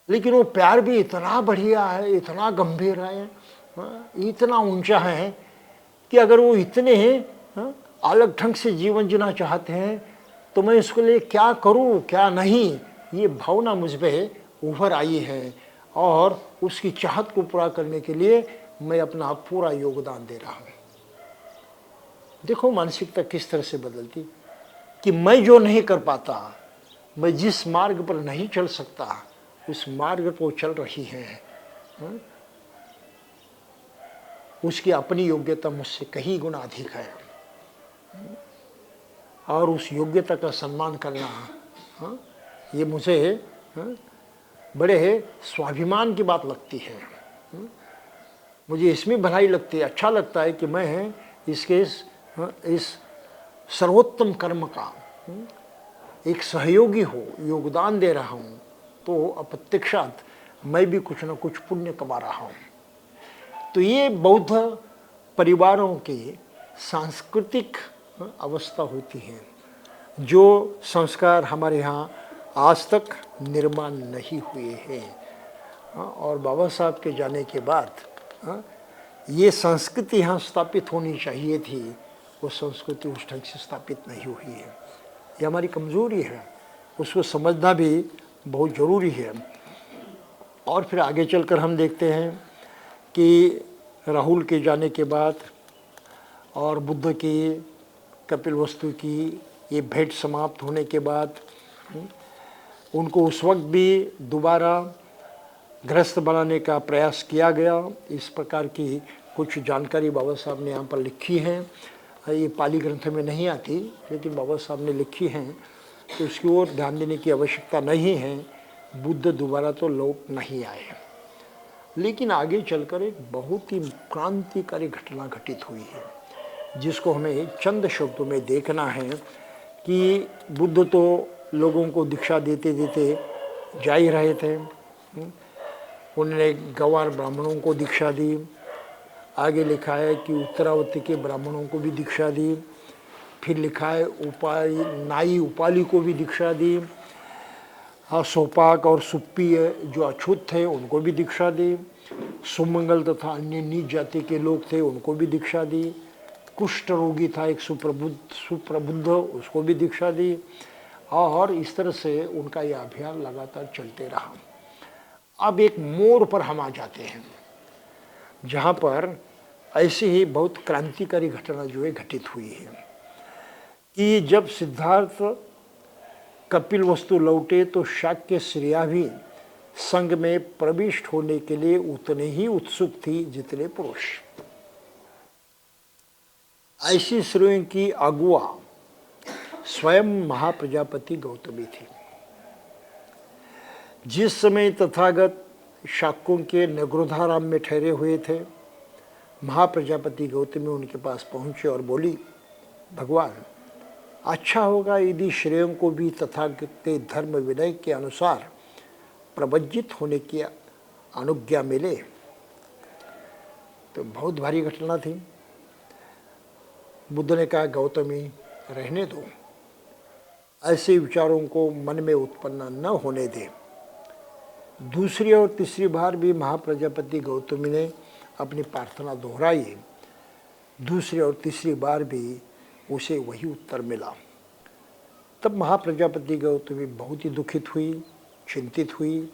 लेकिन वो प्यार भी इतना बढ़िया है, इतना गंभीर है, इतना ऊंचा है कि अगर वो इतने अलग ढंग से जीवन जीना चाहते हैं तो मैं इसके लिए क्या करूं क्या नहीं, ये भावना मुझ में उभर आई है और उसकी चाहत को पूरा करने के लिए मैं अपना पूरा योगदान दे रहा हूं। देखो मानसिकता किस तरह से बदलती कि मैं जो नहीं कर पाता, मैं जिस मार्ग पर नहीं चल सकता, उस मार्ग पर वो चल रही है, उसकी अपनी योग्यता मुझसे कहीं गुना अधिक है और उस योग्यता का सम्मान करना ये मुझे बड़े स्वाभिमान की बात लगती है। मुझे इसमें भलाई लगती है, अच्छा लगता है कि मैं इस सर्वोत्तम कर्म का एक सहयोगी हो, योगदान दे रहा हूँ, तो अप्रत्यक्षात मैं भी कुछ न कुछ पुण्य कमा रहा हूँ। तो ये बौद्ध परिवारों की सांस्कृतिक अवस्था होती है, जो संस्कार हमारे यहाँ आज तक निर्माण नहीं हुए हैं और बाबा साहब के जाने के बाद ये संस्कृति यहाँ स्थापित होनी चाहिए थी, वो संस्कृति उस ढंग से स्थापित नहीं हुई है। ये हमारी कमज़ोरी है, उसको समझना भी बहुत ज़रूरी है। और फिर आगे चलकर हम देखते हैं कि राहुल के जाने के बाद और बुद्ध की कपिलवस्तु की ये भेंट समाप्त होने के बाद उनको उस वक्त भी दोबारा गृहस्थ बनाने का प्रयास किया गया। इस प्रकार की कुछ जानकारी बाबा साहब ने यहाँ पर लिखी हैं, ये पाली ग्रंथ में नहीं आती, लेकिन बाबा साहब ने लिखी हैं, तो उसकी ओर ध्यान देने की आवश्यकता नहीं है। बुद्ध दोबारा तो लौट नहीं आए, लेकिन आगे चलकर एक बहुत ही क्रांतिकारी घटना घटित हुई है, जिसको हमें चंद शब्दों में देखना है कि बुद्ध तो लोगों को दीक्षा देते देते जा ही रहे थे। उन्होंने गंवार ब्राह्मणों को दीक्षा दी, आगे लिखा है कि उत्तरावती के ब्राह्मणों को भी दीक्षा दी, फिर लिखा है नाई उपाली को भी दीक्षा दी, हाँ सोपाक और सुप्पी जो अछूत थे उनको भी दीक्षा दी, सुमंगल तथा अन्य नीच जाति के लोग थे उनको भी दीक्षा दी, कुष्ठ रोगी था एक सुप्रबुद्ध उसको भी दीक्षा दी, और इस तरह से उनका यह अभियान लगातार चलते रहा। अब एक मोड़ पर हम आ जाते हैं जहाँ पर ऐसी ही बहुत क्रांतिकारी घटना जो है घटित हुई है कि जब सिद्धार्थ कपिलवस्तु लौटे तो शाक्य स्त्रियाँ भी संघ में प्रविष्ट होने के लिए उतने ही उत्सुक थी जितने पुरुष। ऐसी स्त्रियों की अगुआ स्वयं महाप्रजापति गौतमी थी। जिस समय तथागत शाक्यों के नगरोधाराम में ठहरे हुए थे, महाप्रजापति गौतमी उनके पास पहुंचे और बोली, भगवान अच्छा होगा यदि श्रेयों को भी तथागत के धर्म विनय के अनुसार प्रवज्जित होने की अनुज्ञा मिले। तो बहुत भारी घटना थी। बुद्ध ने कहा, गौतमी रहने दो, ऐसे विचारों को मन में उत्पन्न न होने दे। दूसरी और तीसरी बार भी महाप्रजापति गौतमी ने अपनी प्रार्थना दोहराई। दूसरी और तीसरी बार भी उसे वही उत्तर मिला। तब महाप्रजापति गौतमी बहुत ही दुखित हुई, चिंतित हुई।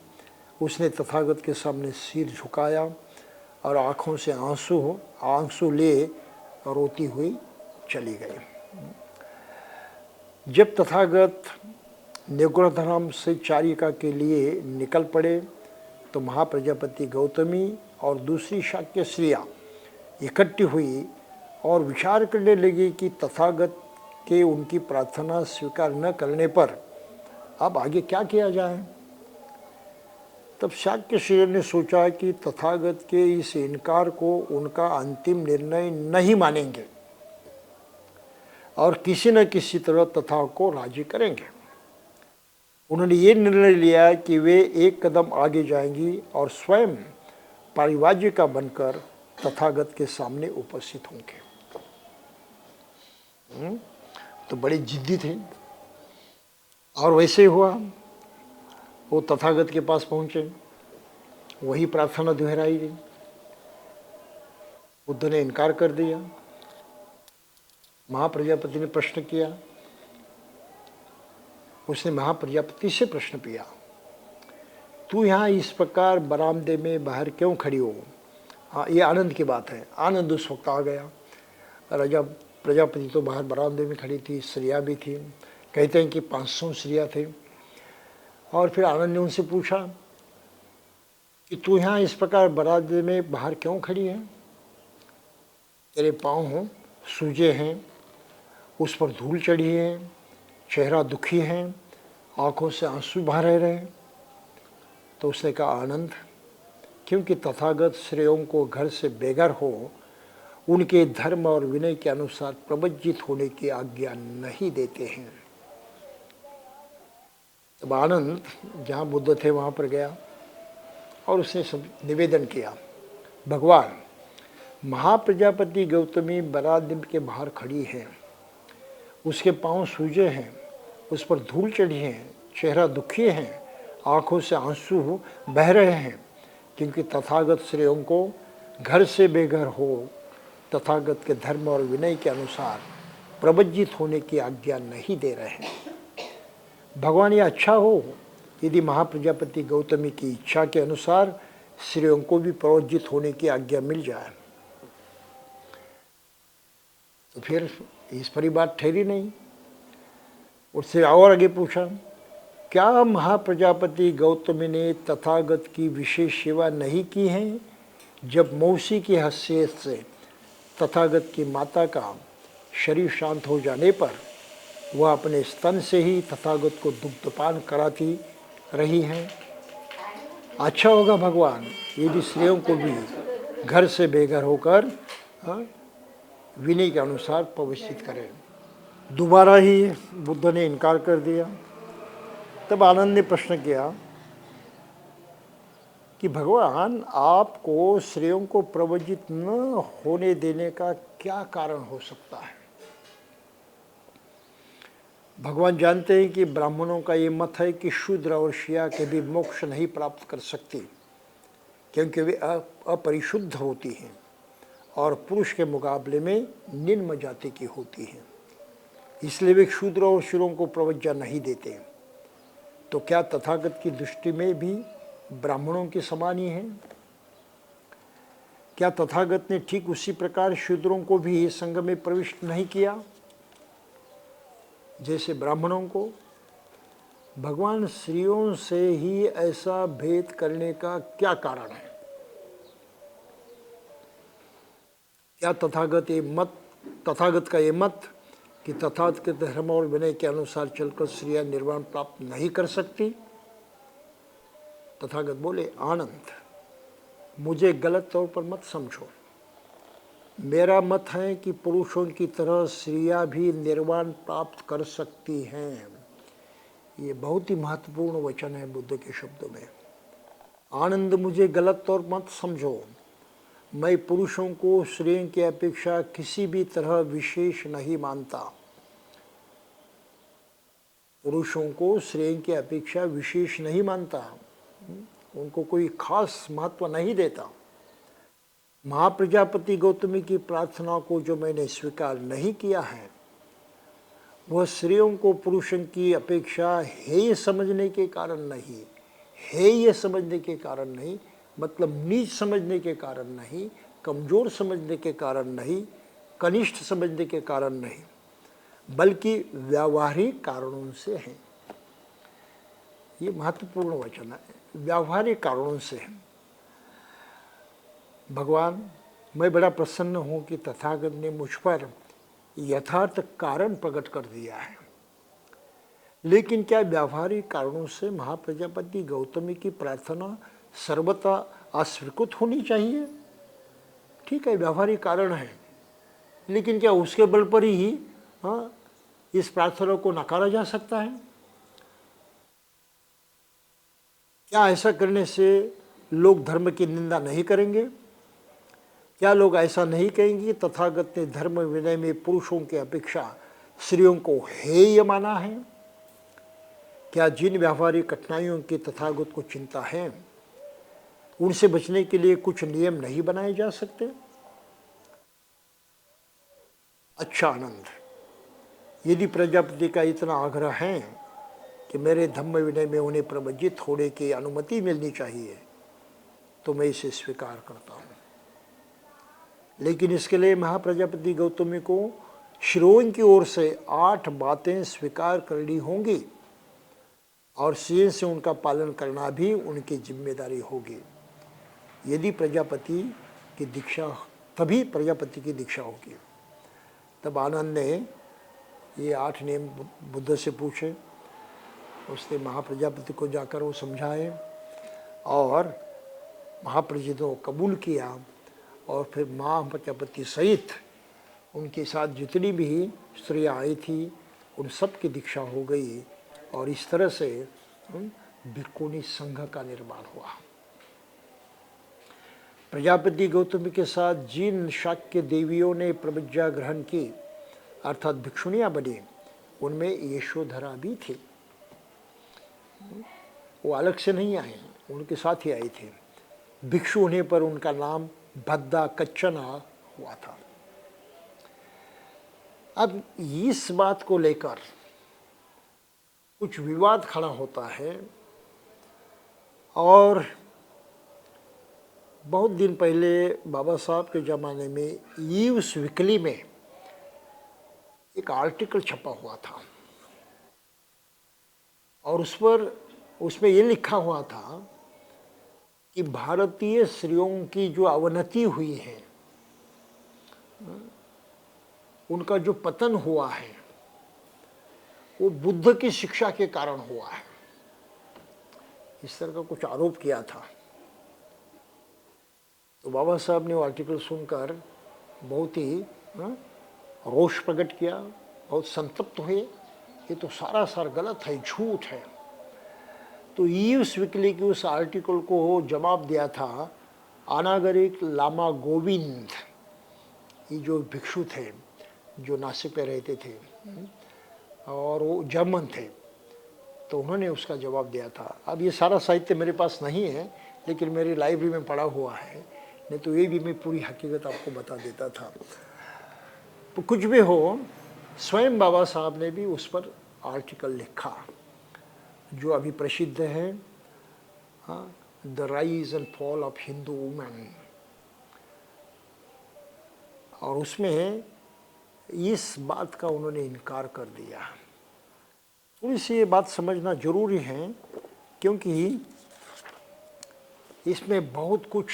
उसने तथागत के सामने सिर झुकाया और आँखों से आंसू ले रोती हुई चली गई। जब तथागत नगरोधाराम से चारिका के लिए निकल पड़े तो महाप्रजापति गौतमी और दूसरी शाक्य स्त्रियाँ इकट्ठी हुई और विचार करने लगी कि तथागत के उनकी प्रार्थना स्वीकार न करने पर अब आगे क्या किया जाए। तब शाक्य स्त्रियों ने सोचा कि तथागत के इस इनकार को उनका अंतिम निर्णय नहीं मानेंगे, और किसी न किसी तरह तथा को राजी करेंगे। उन्होंने ये निर्णय लिया कि वे एक कदम आगे जाएंगी और स्वयं परिवाजिका बनकर तथागत के सामने उपस्थित होंगे। तो बड़े जिद्दी थे और वैसे ही हुआ। वो तथागत के पास पहुंचे, वही प्रार्थना दोहराई गई। बुद्ध ने इनकार कर दिया। महाप्रजापति ने प्रश्न किया। उसने महाप्रजापति से प्रश्न किया, तू यहाँ इस प्रकार बरामदे में बाहर क्यों खड़ी हो? हाँ, ये आनंद की बात है। आनंद उस वक्त आ गया। राजा प्रजापति तो बाहर बरामदे में खड़ी थी, स्त्रियाँ भी थी। कहते हैं कि 500 स्त्रियाँ थे। और फिर आनंद ने उनसे पूछा कि तू यहाँ इस प्रकार बरामदे में बाहर क्यों खड़ी है? तेरे पाँव सूजे हैं, उस पर धूल चढ़ी है, चेहरा दुखी है, आंखों से आंसू बह रहे हैं। तो उसने कहा, आनंद, क्योंकि तथागत श्रेयों को घर से बेघर हो उनके धर्म और विनय के अनुसार प्रवज्जित होने की आज्ञा नहीं देते हैं। तब आनंद जहाँ बुद्ध थे वहाँ पर गया और उसने सब निवेदन किया, भगवान, महाप्रजापति गौतमी बरामदे के बाहर खड़ी है, उसके पांव सूजे हैं, उस पर धूल चढ़ी है, चेहरा दुखी है, आंखों से आंसू बह रहे हैं, क्योंकि तथागत श्रेयों को घर से बेघर हो तथागत के धर्म और विनय के अनुसार प्रवज्जित होने की आज्ञा नहीं दे रहे हैं। भगवान, ये अच्छा हो यदि महाप्रजापति गौतमी की इच्छा के अनुसार श्रेयों को भी प्रवज्जित होने की आज्ञा मिल जाए। तो फिर इस पर ही बात ठहरी नहीं। उससे और आगे पूछा, क्या महाप्रजापति गौतमी ने तथागत की विशेष सेवा नहीं की है जब मौसी की हैसियत से तथागत की माता का शरीर शांत हो जाने पर वह अपने स्तन से ही तथागत को दुग्धपान कराती रही हैं? अच्छा होगा भगवान यदि श्रेयों को भी घर से बेघर होकर विनय के अनुसार प्रवेशित करें। दोबारा ही बुद्ध ने इनकार कर दिया। तब आनंद ने प्रश्न किया कि भगवान, आपको श्रेयों को प्रवज्जित न होने देने का क्या कारण हो सकता है? भगवान जानते हैं कि ब्राह्मणों का ये मत है कि शूद्र और शिया कभी मोक्ष नहीं प्राप्त कर सकती, क्योंकि वे अपरिशुद्ध होती हैं और पुरुष के मुकाबले में निम्न जाति की होती हैं, इसलिए वे शूद्र और शिरों को प्रवज्जा नहीं देते। तो क्या तथागत की दृष्टि में भी ब्राह्मणों के समान ही है? क्या तथागत ने ठीक उसी प्रकार शूद्रों को भी संघ में प्रविष्ट नहीं किया जैसे ब्राह्मणों को? भगवान, स्त्रियों से ही ऐसा भेद करने का क्या कारण है? क्या तथागत का ये मत कि तथागत के धर्म और विनय के अनुसार चलकर स्त्रियां निर्वाण प्राप्त नहीं कर सकती? तथागत बोले, आनंद, मुझे गलत तौर पर मत समझो। मेरा मत है कि पुरुषों की तरह स्त्रियां भी निर्वाण प्राप्त कर सकती हैं। ये बहुत ही महत्वपूर्ण वचन है बुद्ध के शब्दों में। आनंद, मुझे गलत तौर पर मत समझो। मैं पुरुषों को स्त्रियों की अपेक्षा किसी भी तरह विशेष नहीं मानता। पुरुषों को स्त्रियों की अपेक्षा विशेष नहीं मानता, उनको कोई खास महत्व नहीं देता। महाप्रजापति गौतमी की प्रार्थना को जो मैंने स्वीकार नहीं किया है, वह स्त्रियों को पुरुषों की अपेक्षा हेय समझने के कारण नहीं, हेय समझने के कारण नहीं, मतलब नीच समझने के कारण नहीं, कमज़ोर समझने के कारण नहीं, कनिष्ठ समझने के कारण नहीं, बल्कि व्यावहारिक कारणों से है। ये महत्वपूर्ण वचन है, व्यावहारिक कारणों से है। भगवान, मैं बड़ा प्रसन्न हूँ कि तथागत ने मुझ पर यथार्थ कारण प्रकट कर दिया है, लेकिन क्या व्यावहारिक कारणों से महाप्रजापति गौतमी की प्रार्थना सर्वथा अस्वीकृत होनी चाहिए? ठीक है, व्यावहारिक कारण है, लेकिन क्या उसके बल पर ही हाँ, इस प्रार्थना को नकारा जा सकता है? क्या ऐसा करने से लोग धर्म की निंदा नहीं करेंगे? क्या लोग ऐसा नहीं कहेंगे कि तथागत ने धर्म विनय में पुरुषों की अपेक्षा स्त्रियों को हेय माना है? क्या जिन व्यावहारिक कठिनाइयों की तथागत को चिंता है, उनसे बचने के लिए कुछ नियम नहीं बनाए जा सकते? अच्छा आनंद, यदि प्रजापति का इतना आग्रह है कि मेरे धम्म विनय में उन्हें प्रवज्जित होने की अनुमति मिलनी चाहिए, तो मैं इसे स्वीकार करता हूँ। लेकिन इसके लिए महाप्रजापति गौतमी को श्रोण की ओर से 8 बातें स्वीकार करनी होंगी और सीधे से उनका पालन करना भी उनकी जिम्मेदारी होगी। यदि प्रजापति की दीक्षा, तभी प्रजापति की दीक्षा होगी। तब आनंद ने ये 8 नियम बुद्ध से पूछे। उसने महाप्रजापति को जाकर वो समझाए और महाप्रजापति को कबूल किया। और फिर माँ प्रजापति सहित उनके साथ जितनी भी स्त्रियाँ आई थी, उन सब की दीक्षा हो गई और इस तरह से भिक्खुनी संघ का निर्माण हुआ। प्रजापति गौतमी के साथ जिन शाक्य देवियों ने प्रवज्ञा ग्रहण की, अर्थात भिक्षुणियाँ बनी, उनमें यशोधरा भी थी। वो अलग से नहीं आए, उनके साथ ही आई थी। भिक्षु होने पर उनका नाम भद्दा कच्चना हुआ था। अब इस बात को लेकर कुछ विवाद खड़ा होता है और बहुत दिन पहले बाबा साहब के ज़माने में ईव्स वीकली में एक आर्टिकल छपा हुआ था और उसमें ये लिखा हुआ था कि भारतीय स्त्रियों की जो अवनति हुई है, उनका जो पतन हुआ है, वो बुद्ध की शिक्षा के कारण हुआ है। इस तरह का कुछ आरोप किया था। तो बाबा साहब ने वो आर्टिकल सुनकर बहुत ही रोष प्रकट किया, बहुत संतप्त हुए। ये तो सारा गलत है, झूठ है। तो ईव्स वीकली के उस आर्टिकल को जवाब दिया था अनागरिक लामा गोविंद, ये जो भिक्षु थे जो नासिक में रहते थे और वो जर्मन थे। तो उन्होंने उसका जवाब दिया था। अब ये सारा साहित्य मेरे पास नहीं है, लेकिन मेरी लाइब्रेरी में पड़ा हुआ है, नहीं तो ये भी मैं पूरी हकीकत आपको बता देता था। तो कुछ भी हो, स्वयं बाबा साहब ने भी उस पर आर्टिकल लिखा जो अभी प्रसिद्ध है, the rise and fall of Hindu women. और उसमें इस बात का उन्होंने इनकार कर दिया। थोड़ी सी ये बात समझना जरूरी है, क्योंकि इसमें बहुत कुछ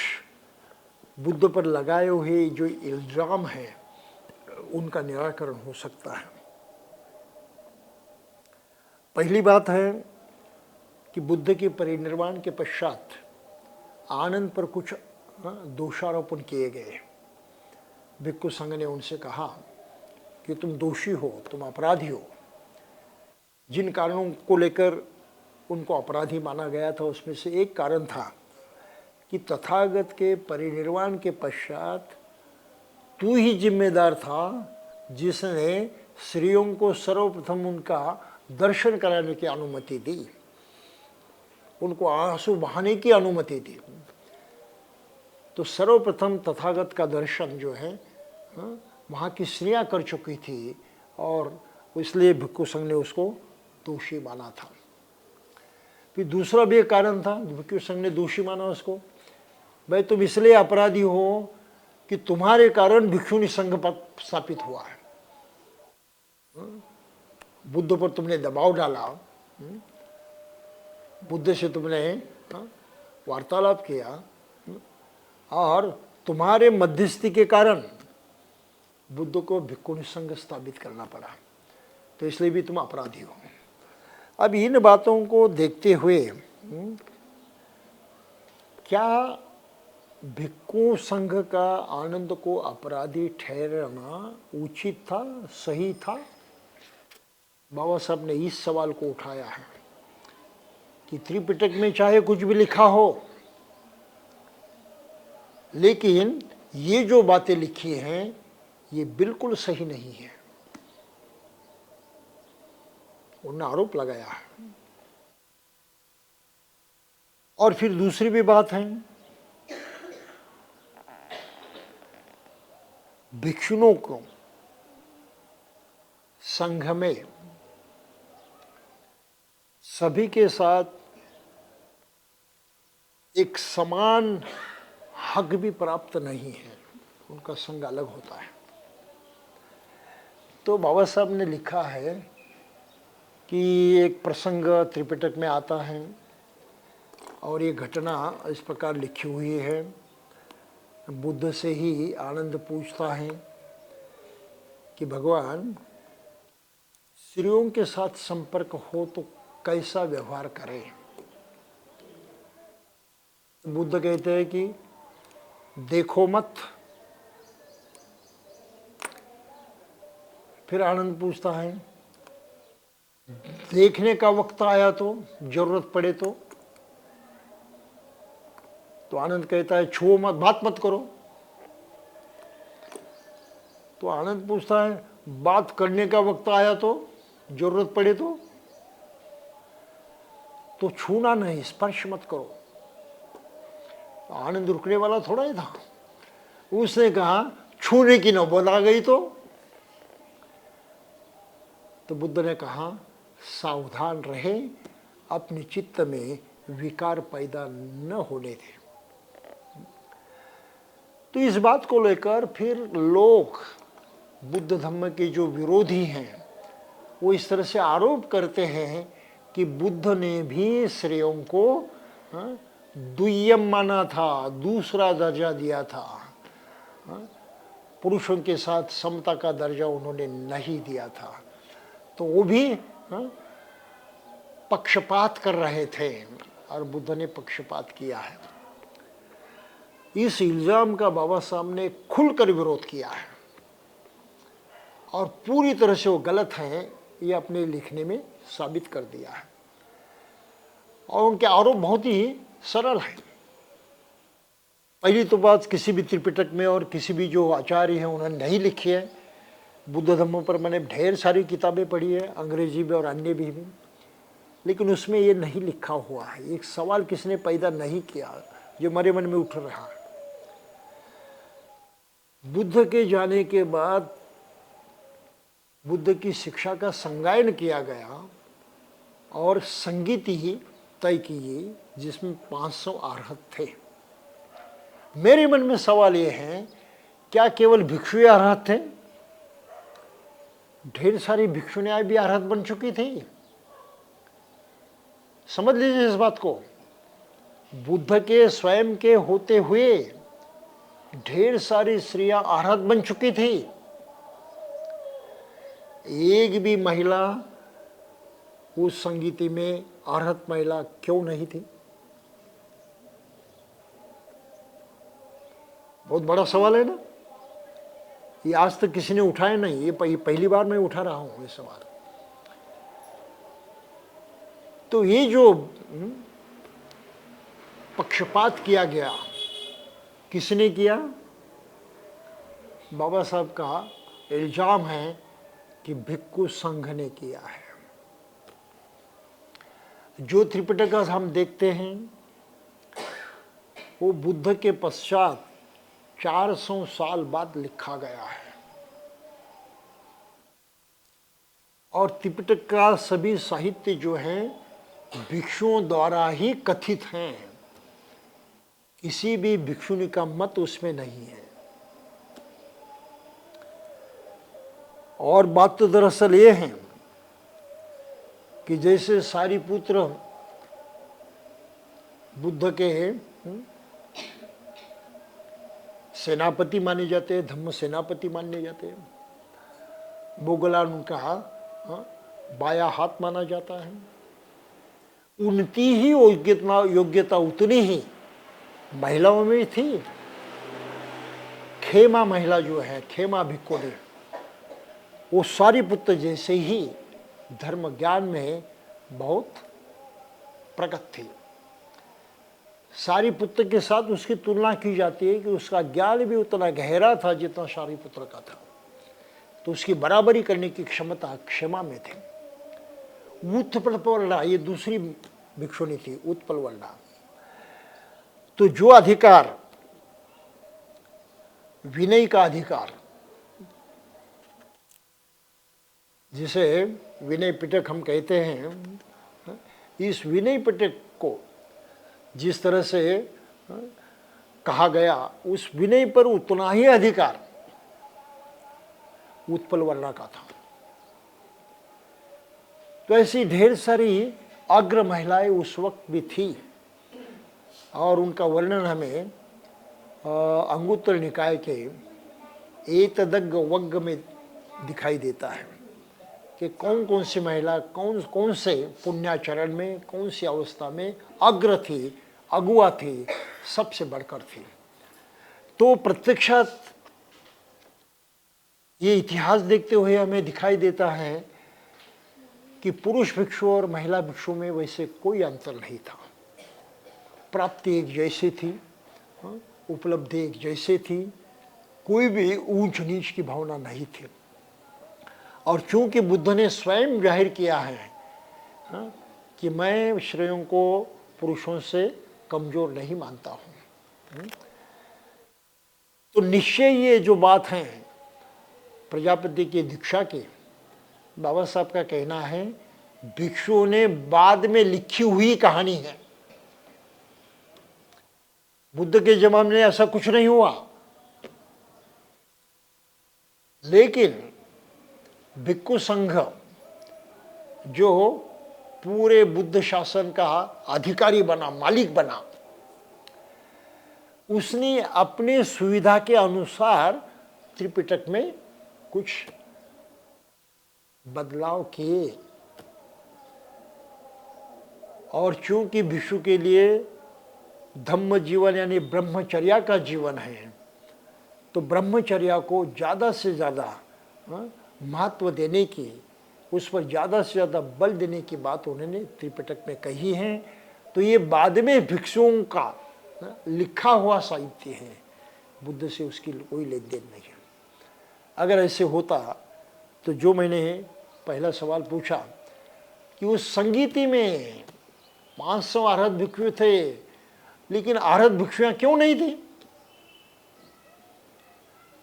बुद्ध पर लगाए हुए जो इल्ज़ाम है, उनका निराकरण हो सकता है। पहली बात है कि बुद्ध के परिनिर्वाण के पश्चात आनंद पर कुछ दोषारोपण किए गए। भिक्खु संघ ने उनसे कहा कि तुम दोषी हो, तुम अपराधी हो। जिन कारणों को लेकर उनको अपराधी माना गया था, उसमें से एक कारण था कि तथागत के परिनिर्वाण के पश्चात तू ही जिम्मेदार था जिसने स्त्रियों को सर्वप्रथम उनका दर्शन कराने की अनुमति दी, उनको आंसू बहाने की अनुमति दी। तो सर्वप्रथम तथागत का दर्शन जो है वहाँ की स्त्रियाँ कर चुकी थी और इसलिए भिक्खु संघ ने उसको दोषी माना था। फिर दूसरा भी एक कारण था, भिक्खु संघ ने दोषी माना उसको, भाई तुम इसलिए अपराधी हो कि तुम्हारे कारण भिक्षुणी संघ स्थापित हुआ है, बुद्ध पर तुमने दबाव डाला, बुद्ध से तुमने वार्तालाप किया और तुम्हारे मध्यस्थी के कारण बुद्ध को भिक्खुणी संघ स्थापित करना पड़ा, तो इसलिए भी तुम अपराधी हो। अब इन बातों को देखते हुए क्या भिक्खु संघ का आनंद को अपराधी ठहराना उचित था, सही था? बाबा साहब ने इस सवाल को उठाया है कि त्रिपिटक में चाहे कुछ भी लिखा हो, लेकिन ये जो बातें लिखी हैं ये बिल्कुल सही नहीं है। उन्होंने आरोप लगाया है। और फिर दूसरी भी बात है, भिक्षुओं को संघ में सभी के साथ एक समान हक भी प्राप्त नहीं है, उनका संघ अलग होता है। तो बाबा साहब ने लिखा है कि एक प्रसंग त्रिपिटक में आता है और ये घटना इस प्रकार लिखी हुई है। बुद्ध से ही आनंद पूछता है कि भगवान, स्त्रियों के साथ संपर्क हो तो कैसा व्यवहार करें? बुद्ध कहते हैं कि देखो मत। फिर आनंद पूछता है, देखने का वक्त आया तो, जरूरत पड़े तो आनंद कहता है छुओ मत, बात मत करो। तो आनंद पूछता है, बात करने का वक्त आया तो, जरूरत पड़े तो छूना नहीं, स्पर्श मत करो। तो आनंद रुकने वाला थोड़ा ही था। उसने कहा छूने की नौबत आ गई तो बुद्ध ने कहा सावधान रहे, अपने चित्त में विकार पैदा न होने दे। तो इस बात को लेकर फिर लोग, बुद्ध धम्म के जो विरोधी हैं, वो इस तरह से आरोप करते हैं कि बुद्ध ने भी स्त्रियों को द्वियम माना था, दूसरा दर्जा दिया था। पुरुषों के साथ समता का दर्जा उन्होंने नहीं दिया था। तो वो भी पक्षपात कर रहे थे और बुद्ध ने पक्षपात किया है। इस इल्जाम का बाबा साहब ने खुलकर विरोध किया है और पूरी तरह से वो गलत है ये अपने लिखने में साबित कर दिया है। और उनके आरोप बहुत ही सरल है। पहली तो बात, किसी भी त्रिपिटक में और किसी भी जो आचार्य हैं उन्होंने नहीं लिखी है। बुद्ध धम्म पर मैंने ढेर सारी किताबें पढ़ी है, अंग्रेजी में और अन्य भी, लेकिन उसमें ये नहीं लिखा हुआ है। एक सवाल किसने पैदा नहीं किया जो मेरे मन में उठ रहा है। बुद्ध के जाने के बाद बुद्ध की शिक्षा का संगायन किया गया और संगीति ही तय की जिसमें 500 अरहत थे। मेरे मन में सवाल ये है, क्या केवल भिक्षु अरहत थे? ढेर सारी भिक्षुनियां भी अरहत बन चुकी थी। समझ लीजिए इस बात को। बुद्ध के स्वयं के होते हुए ढेर सारी स्त्रियां अरहत बन चुकी थी। एक भी महिला उस संगीति में अरहत महिला क्यों नहीं थी? बहुत बड़ा सवाल है ना। ये आज तक किसी ने उठाया नहीं, ये पहली बार मैं उठा रहा हूं ये सवाल। तो ये जो पक्षपात किया गया, किसने किया? बाबा साहब का इल्जाम है कि भिक्खु संघ ने किया है। जो त्रिपिटक हम देखते हैं वो बुद्ध के पश्चात 400 साल बाद लिखा गया है और त्रिपिटक का सभी साहित्य जो है भिक्षुओं द्वारा ही कथित हैं। किसी भी भिक्षुनी का मत उसमें नहीं है। और बात तो दरअसल ये है कि जैसे सारिपुत्र बुद्ध के सेनापति माने जाते हैं, धम्म सेनापति माने जाते हैं। मोगलान उनका बाया हाथ माना जाता है। उनकी ही योग्यता उतनी ही महिलाओं में थी। खेमा महिला जो है, खेमा भिक्खुनी, वो सारिपुत्र जैसे ही धर्म ज्ञान में बहुत प्रकट थी। सारिपुत्र के साथ उसकी तुलना की जाती है कि उसका ज्ञान भी उतना गहरा था जितना सारिपुत्र का था, तो उसकी बराबरी करने की क्षमता क्षमा में थी। उत्पलवर्णा, ये दूसरी भिक्षुणी थी, उत्पलवर्णा। तो जो अधिकार, विनय का अधिकार, जिसे विनय पिटक हम कहते हैं, इस विनय पिटक को जिस तरह से कहा गया, उस विनय पर उतना ही अधिकार उत्पलवर्णा का था। तो ऐसी ढेर सारी अग्र महिलाएं उस वक्त भी थी, और उनका वर्णन हमें अंगुत्तर निकाय के एतदग्ग वग्ग में दिखाई देता है कि कौन कौन सी महिला कौन कौन से पुण्याचरण में, कौन सी अवस्था में अग्र थी, अगुआ थी, सबसे बढ़कर थी। तो प्रत्यक्षात ये इतिहास देखते हुए हमें दिखाई देता है कि पुरुष भिक्षु और महिला भिक्षु में वैसे कोई अंतर नहीं था। प्राप्ति एक जैसी थी, उपलब्धि एक जैसी थी, कोई भी ऊंच नीच की भावना नहीं थी। और चूंकि बुद्ध ने स्वयं जाहिर किया है कि मैं स्त्रियों को पुरुषों से कमजोर नहीं मानता हूं, तो निश्चय ये जो बात है प्रजापति की दीक्षा की, बाबा साहब का कहना है भिक्षुओं ने बाद में लिखी हुई कहानी है। बुद्ध के जमाने में ऐसा कुछ नहीं हुआ, लेकिन भिक्खु संघ जो पूरे बुद्ध शासन का अधिकारी बना, मालिक बना, उसने अपने सुविधा के अनुसार त्रिपिटक में कुछ बदलाव किए। और चूंकि भिक्षु के लिए धम्म जीवन यानी ब्रह्मचर्या का जीवन है, तो ब्रह्मचर्या को ज़्यादा से ज़्यादा महत्व देने की, उस पर ज़्यादा से ज़्यादा बल देने की बात उन्होंने त्रिपिटक में कही है। तो ये बाद में भिक्षुओं का लिखा हुआ साहित्य है, बुद्ध से उसकी कोई लेन देन नहीं है। अगर ऐसे होता तो जो मैंने पहला सवाल पूछा कि उस संगीति में 500 आर्हत भिक्षु थे, लेकिन आर्हत भिक्षुएं क्यों नहीं थी?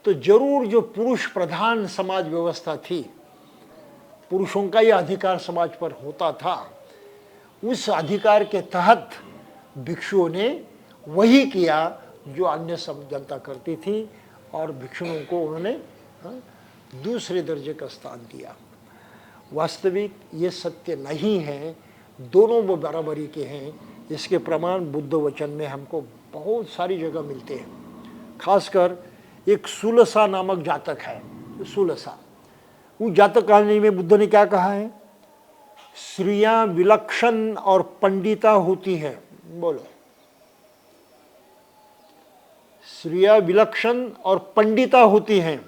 तो जरूर जो पुरुष प्रधान समाज व्यवस्था थी, पुरुषों का ही अधिकार समाज पर होता था, उस अधिकार के तहत भिक्षुओं ने वही किया जो अन्य सब जनता करती थी, और भिक्षुओं को उन्होंने दूसरे दर्जे का स्थान दिया। वास्तविक ये सत्य नहीं है, दोनों वो बराबरी के हैं। इसके प्रमाण बुद्ध वचन में हमको बहुत सारी जगह मिलते हैं। खासकर एक सुलसा नामक जातक है, सुलसा, उस जातक कहानी में बुद्ध ने क्या कहा है? स्त्रियां विलक्षण और पंडिता होती है। बोलो, स्त्रियां विलक्षण और पंडिता होती हैं,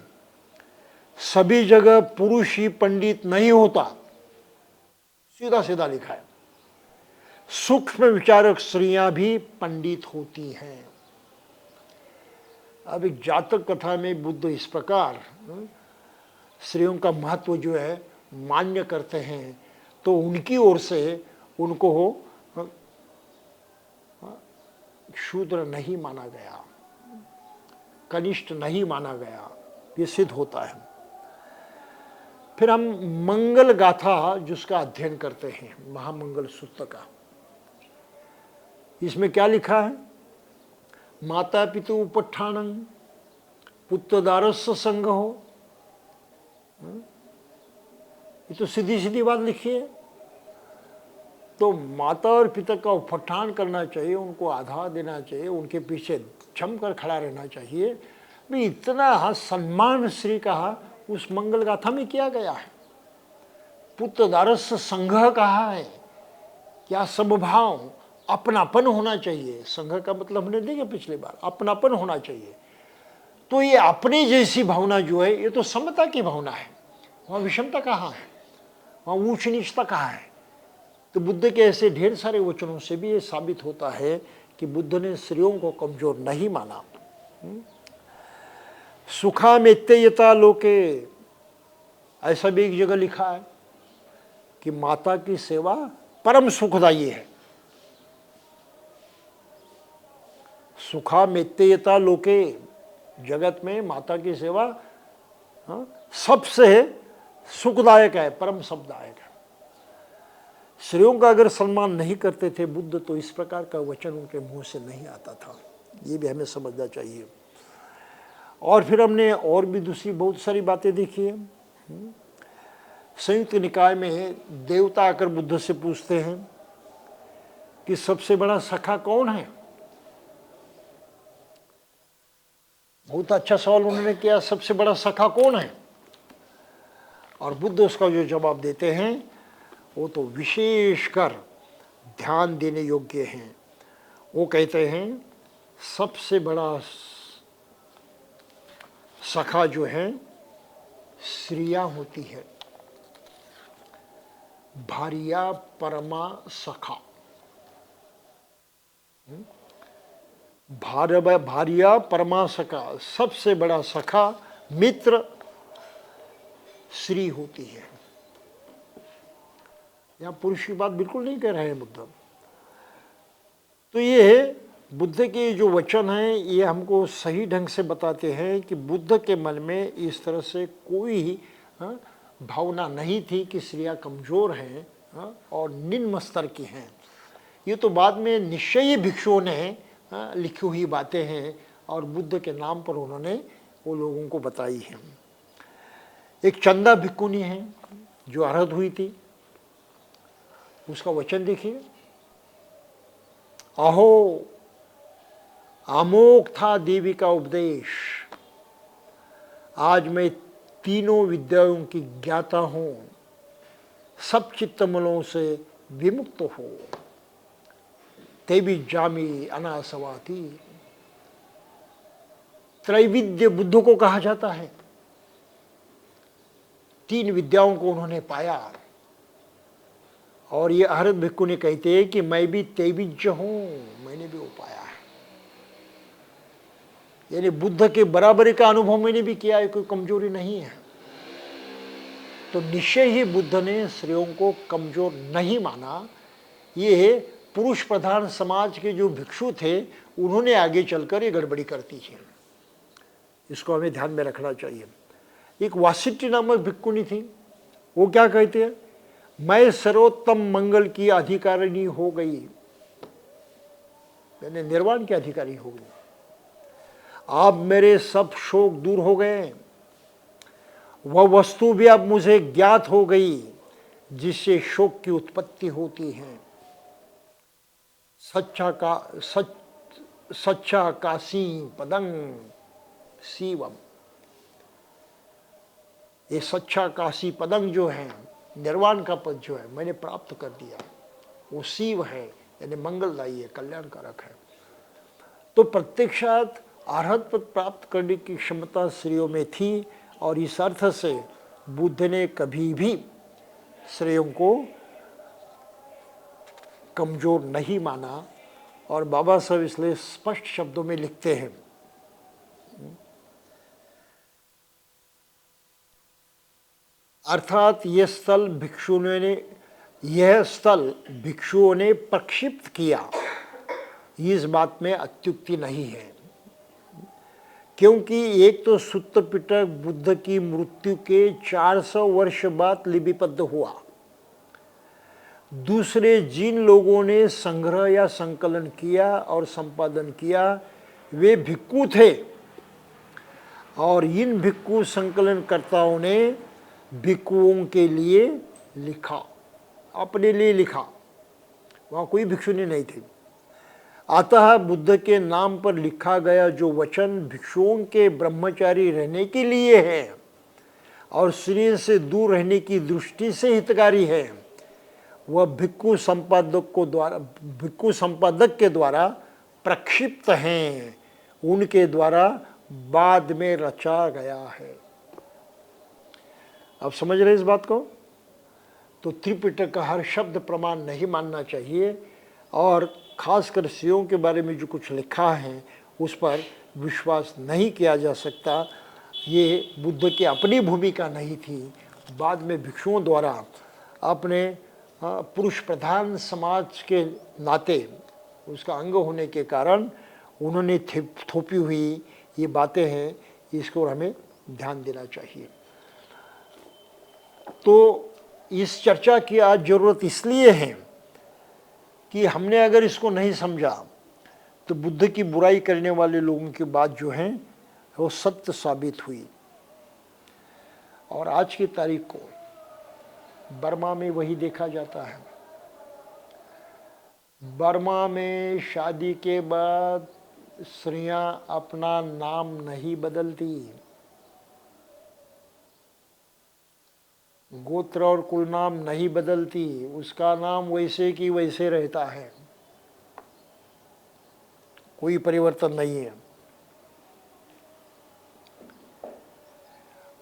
सभी जगह पुरुष ही पंडित नहीं होता। सीधा सीधा लिखा है। सूक्ष्म विचारक स्त्रियां भी पंडित होती हैं। अब एक जातक कथा में बुद्ध इस प्रकार स्त्रियों का महत्व जो है मान्य करते हैं, तो उनकी ओर से उनको शूद्र नहीं माना गया, कनिष्ठ नहीं माना गया, ये सिद्ध होता है। फिर हम मंगल गाथा जिसका अध्ययन करते हैं, महामंगल सूत्र का, इसमें क्या लिखा है? माता पितु उपठानं पुत्रदारस्य संग हो। ये तो सीधी सीधी बात लिखी है। तो माता और पिता का उपठान करना चाहिए, उनको आधार देना चाहिए, उनके पीछे जम कर खड़ा रहना चाहिए। भाई इतना सम्मान श्री कहा उस मंगल गाथा में किया गया है। पुत्रदारस्य संघ कहा है, क्या समभाव, अपनापन होना चाहिए। संघ का मतलब हमने देखा पिछली बार, अपनापन होना चाहिए। तो ये अपने जैसी भावना जो है, ये तो समता की भावना है, वहाँ विषमता कहाँ है? वहाँ ऊंच नीचता कहाँ है? तो बुद्ध के ऐसे ढेर सारे वचनों से भी ये साबित होता है कि बुद्ध ने स्त्रियों को कमजोर नहीं माना। सुखा मेत्तेयता लोके, ऐसा भी एक जगह लिखा है कि माता की सेवा परम सुखदायी है। सुखा मेत्तेयता लोके, जगत में माता की सेवा सबसे सुखदायक है, परम सुखदायक है। स्त्रियों का अगर सम्मान नहीं करते थे बुद्ध तो इस प्रकार का वचन उनके मुंह से नहीं आता था। ये भी हमें समझना चाहिए। और फिर हमने और भी दूसरी बहुत सारी बातें देखी है। संयुक्त निकाय में देवता आकर बुद्ध से पूछते हैं कि सबसे बड़ा सखा कौन है। बहुत अच्छा सवाल उन्होंने किया, सबसे बड़ा सखा कौन है? और बुद्ध उसका जो जवाब देते हैं वो तो विशेषकर ध्यान देने योग्य हैं। वो कहते हैं सबसे बड़ा सखा जो है स्त्रियां होती है। भार्या परमा सखा, भार्या परमा सखा, सबसे बड़ा सखा मित्र स्त्री होती है। यहाँ पुरुष की बात बिल्कुल नहीं कह रहे हैं बुद्ध। तो ये बुद्ध के जो वचन हैं ये हमको सही ढंग से बताते हैं कि बुद्ध के मन में इस तरह से कोई भावना नहीं थी कि स्त्रियां कमज़ोर हैं और निम्न स्तर की हैं। ये तो बाद में निश्चयी भिक्षुओं ने लिखी हुई बातें हैं और बुद्ध के नाम पर उन्होंने वो लोगों को बताई हैं। एक चंदा भिक्खुनी है जो अर्हत हुई थी, उसका वचन देखिए। अहो अमोघ था देवी का उपदेश, आज मैं तीनों विद्याओं की ज्ञाता हूं, सब चित्तमलों से विमुक्त हो, तेवी जामी अनासवाती। त्रैविद्य बुद्ध को कहा जाता है। तीन विद्याओं को उन्होंने पाया और ये अहरत भिक्खु ने कहते हैं कि मैं भी तेविज्य हूं, मैंने भी वो पाया है। यानी बुद्ध के बराबरी का अनुभव मैंने भी किया है, कोई कमजोरी नहीं है। तो निश्चय ही बुद्ध ने स्त्रियों को कमजोर नहीं माना। ये पुरुष प्रधान समाज के जो भिक्षु थे उन्होंने आगे चलकर ये गड़बड़ी करती थी। इसको हमें ध्यान में रखना चाहिए। एक वासिष्ठी नामक भिक्खुनी थी, वो क्या कहते हैं, मैं सर्वोत्तम मंगल की अधिकारिणी हो गई, मैंने निर्वाण की अधिकारी हो गई। अब मेरे सब शोक दूर हो गए, वह वस्तु भी अब मुझे ज्ञात हो गई जिससे शोक की उत्पत्ति होती है। सच्चा काशी पदंग शिवम, ये सच्चा काशी पदंग जो है, निर्वाण का पद जो है मैंने प्राप्त कर दिया, वो शिव है, यानी मंगलदायी है, कल्याणकारक है। तो प्रत्यक्षात अर्हत पद प्राप्त करने की क्षमता स्त्रियों में थी और इस अर्थ से बुद्ध ने कभी भी स्त्रियों को कमजोर नहीं माना। और बाबा साहब इसलिए स्पष्ट शब्दों में लिखते हैं, अर्थात यह स्थल भिक्षुओं ने प्रक्षिप्त किया, इस बात में अत्युक्ति नहीं है। क्योंकि एक तो सूत्र पिटक बुद्ध की मृत्यु के 400 वर्ष बाद लिपिबद्ध हुआ, दूसरे जिन लोगों ने संग्रह या संकलन किया और संपादन किया वे भिक्खु थे और इन भिक्खु संकलनकर्ताओं ने भिक्खुओं के लिए लिखा, अपने लिए लिखा, वहाँ कोई भिक्षुनी नहीं थी। अतः बुद्ध के नाम पर लिखा गया जो वचन भिक्षुओं के ब्रह्मचारी रहने के लिए है और शरीर से दूर रहने की दृष्टि से हितकारी है, वह भिक्खु संपादक के द्वारा प्रक्षिप्त हैं, उनके द्वारा बाद में रचा गया है। आप समझ रहे इस बात को? तो त्रिपिटक का हर शब्द प्रमाण नहीं मानना चाहिए, और खासकर स्त्रियों के बारे में जो कुछ लिखा है उस पर विश्वास नहीं किया जा सकता। ये बुद्ध की अपनी भूमिका नहीं थी, बाद में भिक्षुओं द्वारा अपने पुरुष प्रधान समाज के नाते उसका अंग होने के कारण उन्होंने थोपी हुई ये बातें हैं, इसको हमें ध्यान देना चाहिए। तो इस चर्चा की आज ज़रूरत इसलिए है कि हमने अगर इसको नहीं समझा तो बुद्ध की बुराई करने वाले लोगों की बात जो है वो सत्य साबित हुई। और आज की तारीख को बर्मा में वही देखा जाता है। बर्मा में शादी के बाद स्त्रियां अपना नाम नहीं बदलती, गोत्र और कुल नाम नहीं बदलती, उसका नाम वैसे की वैसे रहता है, कोई परिवर्तन नहीं है।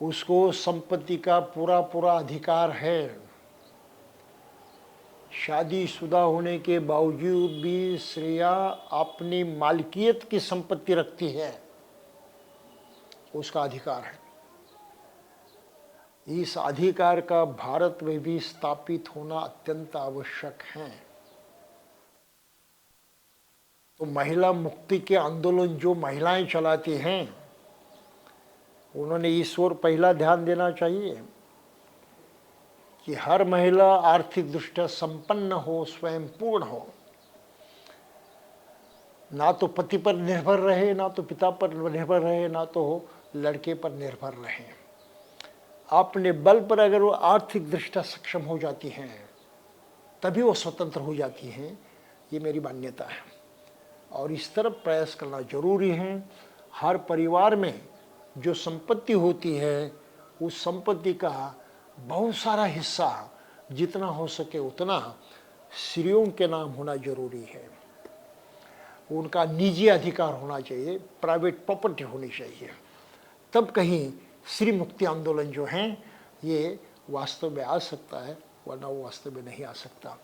उसको संपत्ति का पूरा पूरा अधिकार है। शादीशुदा होने के बावजूद भी स्त्रियां अपनी मालिकियत की संपत्ति रखती है, उसका अधिकार है। इस अधिकार का भारत में भी स्थापित होना अत्यंत आवश्यक है। तो महिला मुक्ति के आंदोलन जो महिलाएं चलाती हैं, उन्होंने इस ओर पहला ध्यान देना चाहिए कि हर महिला आर्थिक दृष्टया संपन्न हो, स्वयं पूर्ण हो, ना तो पति पर निर्भर रहे, ना तो पिता पर निर्भर रहे, ना तो लड़के पर निर्भर रहे। अपने बल पर अगर वो आर्थिक दृष्टया सक्षम हो जाती हैं तभी वो स्वतंत्र हो जाती हैं, ये मेरी मान्यता है। और इस तरफ प्रयास करना जरूरी है। हर परिवार में जो संपत्ति होती है उस संपत्ति का बहुत सारा हिस्सा, जितना हो सके उतना स्त्रियों के नाम होना जरूरी है। उनका निजी अधिकार होना चाहिए, प्राइवेट प्रॉपर्टी होनी चाहिए। तब कहीं स्त्री मुक्ति आंदोलन जो है ये वास्तव में आ सकता है, वरना वो वास्तव में नहीं आ सकता।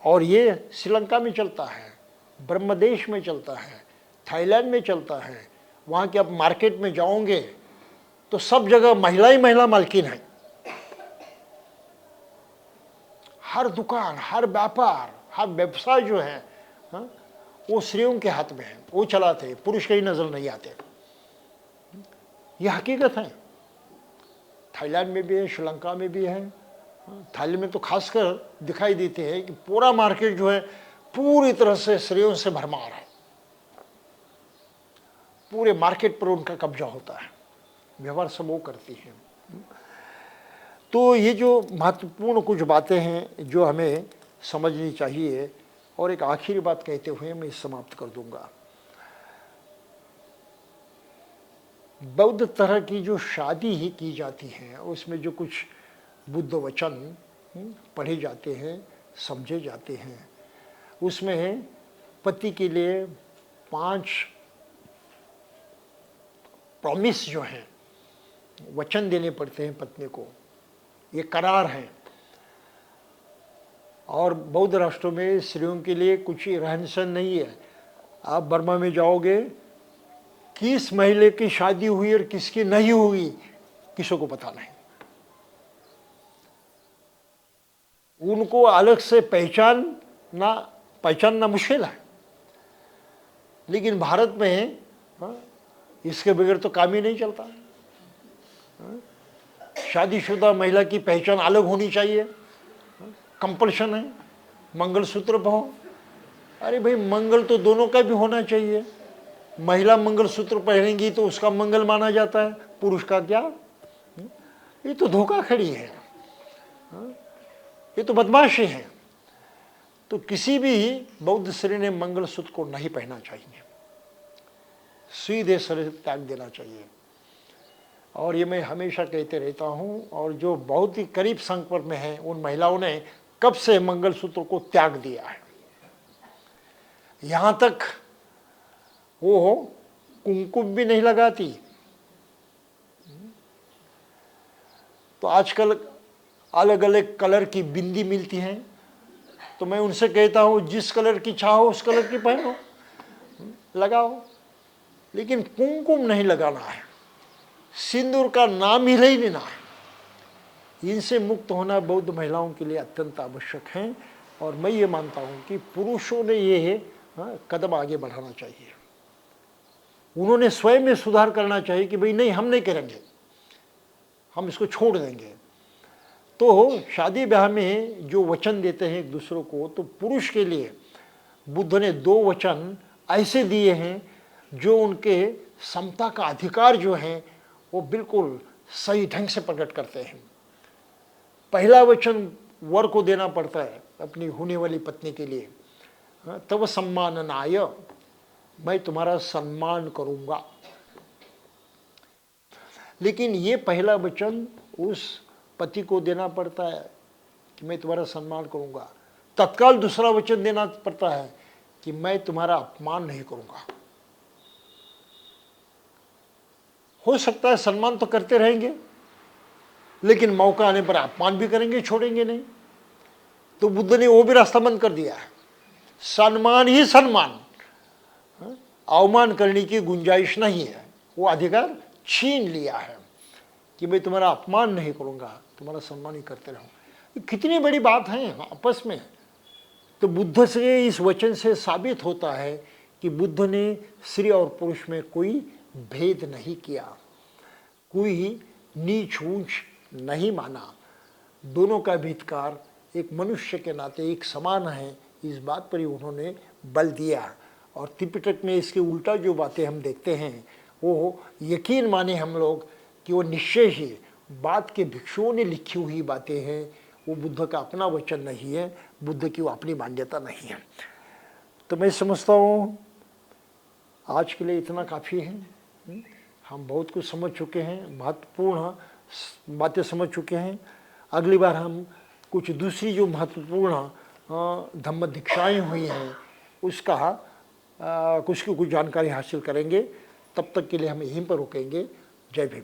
और ये श्रीलंका में चलता है, ब्रह्मदेश में चलता है, थाईलैंड में चलता है। वहाँ के आप मार्केट में जाओगे तो सब जगह महिला ही महिला मालकिन है। हर दुकान, हर व्यापार, हर व्यवसाय जो है वो स्त्रियों के हाथ में है, वो चलाते, पुरुष कहीं नजर नहीं आते। ये हकीकत है। थाईलैंड में भी है, श्रीलंका में भी है। थाईलैंड में तो खासकर दिखाई देते हैं कि पूरा मार्केट जो है पूरी तरह से स्त्रियों से भरमार है। पूरे मार्केट पर उनका कब्जा होता है, व्यवहार सब वो करती हैं। तो ये जो महत्वपूर्ण कुछ बातें हैं जो हमें समझनी चाहिए। और एक आखिरी बात कहते हुए मैं समाप्त कर दूंगा। बौद्ध तरह की जो शादी ही की जाती है उसमें जो कुछ बुद्ध वचन पढ़े जाते हैं, समझे जाते हैं, उसमें पति के लिए 5 प्रॉमिस जो हैं, वचन देने पड़ते हैं पत्नी को। ये करार हैं। और बौद्ध राष्ट्रों में स्त्रियों के लिए कुछ रहन सहन नहीं है। आप बर्मा में जाओगे, किस महिला की शादी हुई और किसकी नहीं हुई किसी को पता नहीं। उनको अलग से पहचानना मुश्किल है। लेकिन भारत में इसके बगैर तो काम ही नहीं चलता। शादीशुदा महिला की पहचान अलग होनी चाहिए, कंपल्शन है। मंगलसूत्र पाओ, अरे भाई मंगल तो दोनों का भी होना चाहिए। महिला मंगलसूत्र पहनेंगी तो उसका मंगल माना जाता है, पुरुष का क्या? ये तो धोखाधड़ी है, ये तो बदमाशी है। तो किसी भी बौद्ध स्त्री ने मंगलसूत्र को नहीं पहनना चाहिए, सीधे सिरे त्याग देना चाहिए। और ये मैं हमेशा कहते रहता हूँ। और जो बहुत ही करीब संपर्क में है उन महिलाओं ने कब से मंगलसूत्र को त्याग दिया है। यहाँ तक वो कुमकुम भी नहीं लगाती। तो आजकल अलग अलग कलर की बिंदी मिलती हैं, तो मैं उनसे कहता हूँ जिस कलर की चाहो उस कलर की पहनो, लगाओ, लेकिन कुमकुम नहीं लगाना है, सिंदूर का नाम ही नहीं लेना है। इनसे मुक्त होना बौद्ध महिलाओं के लिए अत्यंत आवश्यक है, और मैं ये मानता हूँ कि पुरुषों ने ये कदम आगे बढ़ाना चाहिए। उन्होंने स्वयं में सुधार करना चाहिए कि भाई नहीं, हम नहीं करेंगे, हम इसको छोड़ देंगे। तो शादी ब्याह में जो वचन देते हैं एक दूसरों को, तो पुरुष के लिए बुद्ध ने 2 वचन ऐसे दिए हैं जो उनके समता का अधिकार जो है वो बिल्कुल सही ढंग से प्रकट करते हैं। पहला वचन वर को देना पड़ता है अपनी होने वाली पत्नी के लिए, तब सम्माननाय, मैं तुम्हारा सम्मान करूंगा। लेकिन ये पहला वचन उस पति को देना पड़ता है कि मैं तुम्हारा सम्मान करूंगा। तत्काल दूसरा वचन देना पड़ता है कि मैं तुम्हारा अपमान नहीं करूंगा। हो सकता है सम्मान तो करते रहेंगे, लेकिन मौका आने पर अपमान भी करेंगे, छोड़ेंगे नहीं। तो बुद्ध ने वो भी रास्ता बंद कर दिया है, सम्मान ही सम्मान, अवमान करने की गुंजाइश नहीं है। वो अधिकार छीन लिया है कि मैं तुम्हारा अपमान नहीं करूंगा, तुम्हारा सम्मान ही करते रहूं। कितनी बड़ी बात है आपस में। तो बुद्ध से इस वचन से साबित होता है कि बुद्ध ने स्त्री और पुरुष में कोई भेद नहीं किया, कोई नीच ऊंच नहीं माना। दोनों का भी अधिकार एक मनुष्य के नाते एक समान है, इस बात पर ही उन्होंने बल दिया। और त्रिपिटक में इसके उल्टा जो बातें हम देखते हैं, वो यकीन माने हम लोग कि वो निश्चय ही बाद के भिक्षुओं ने लिखी हुई बातें हैं, वो बुद्ध का अपना वचन नहीं है, बुद्ध की वो अपनी मान्यता नहीं है। तो मैं समझता हूँ आज के लिए इतना काफ़ी है। हम बहुत कुछ समझ चुके हैं, महत्वपूर्ण बातें समझ चुके हैं। अगली बार हम कुछ दूसरी जो महत्वपूर्ण धम्म दीक्षाएँ हुई हैं उसका कुछ की कुछ जानकारी हासिल करेंगे। तब तक के लिए हम यहीं पर रुकेंगे। जय भीम।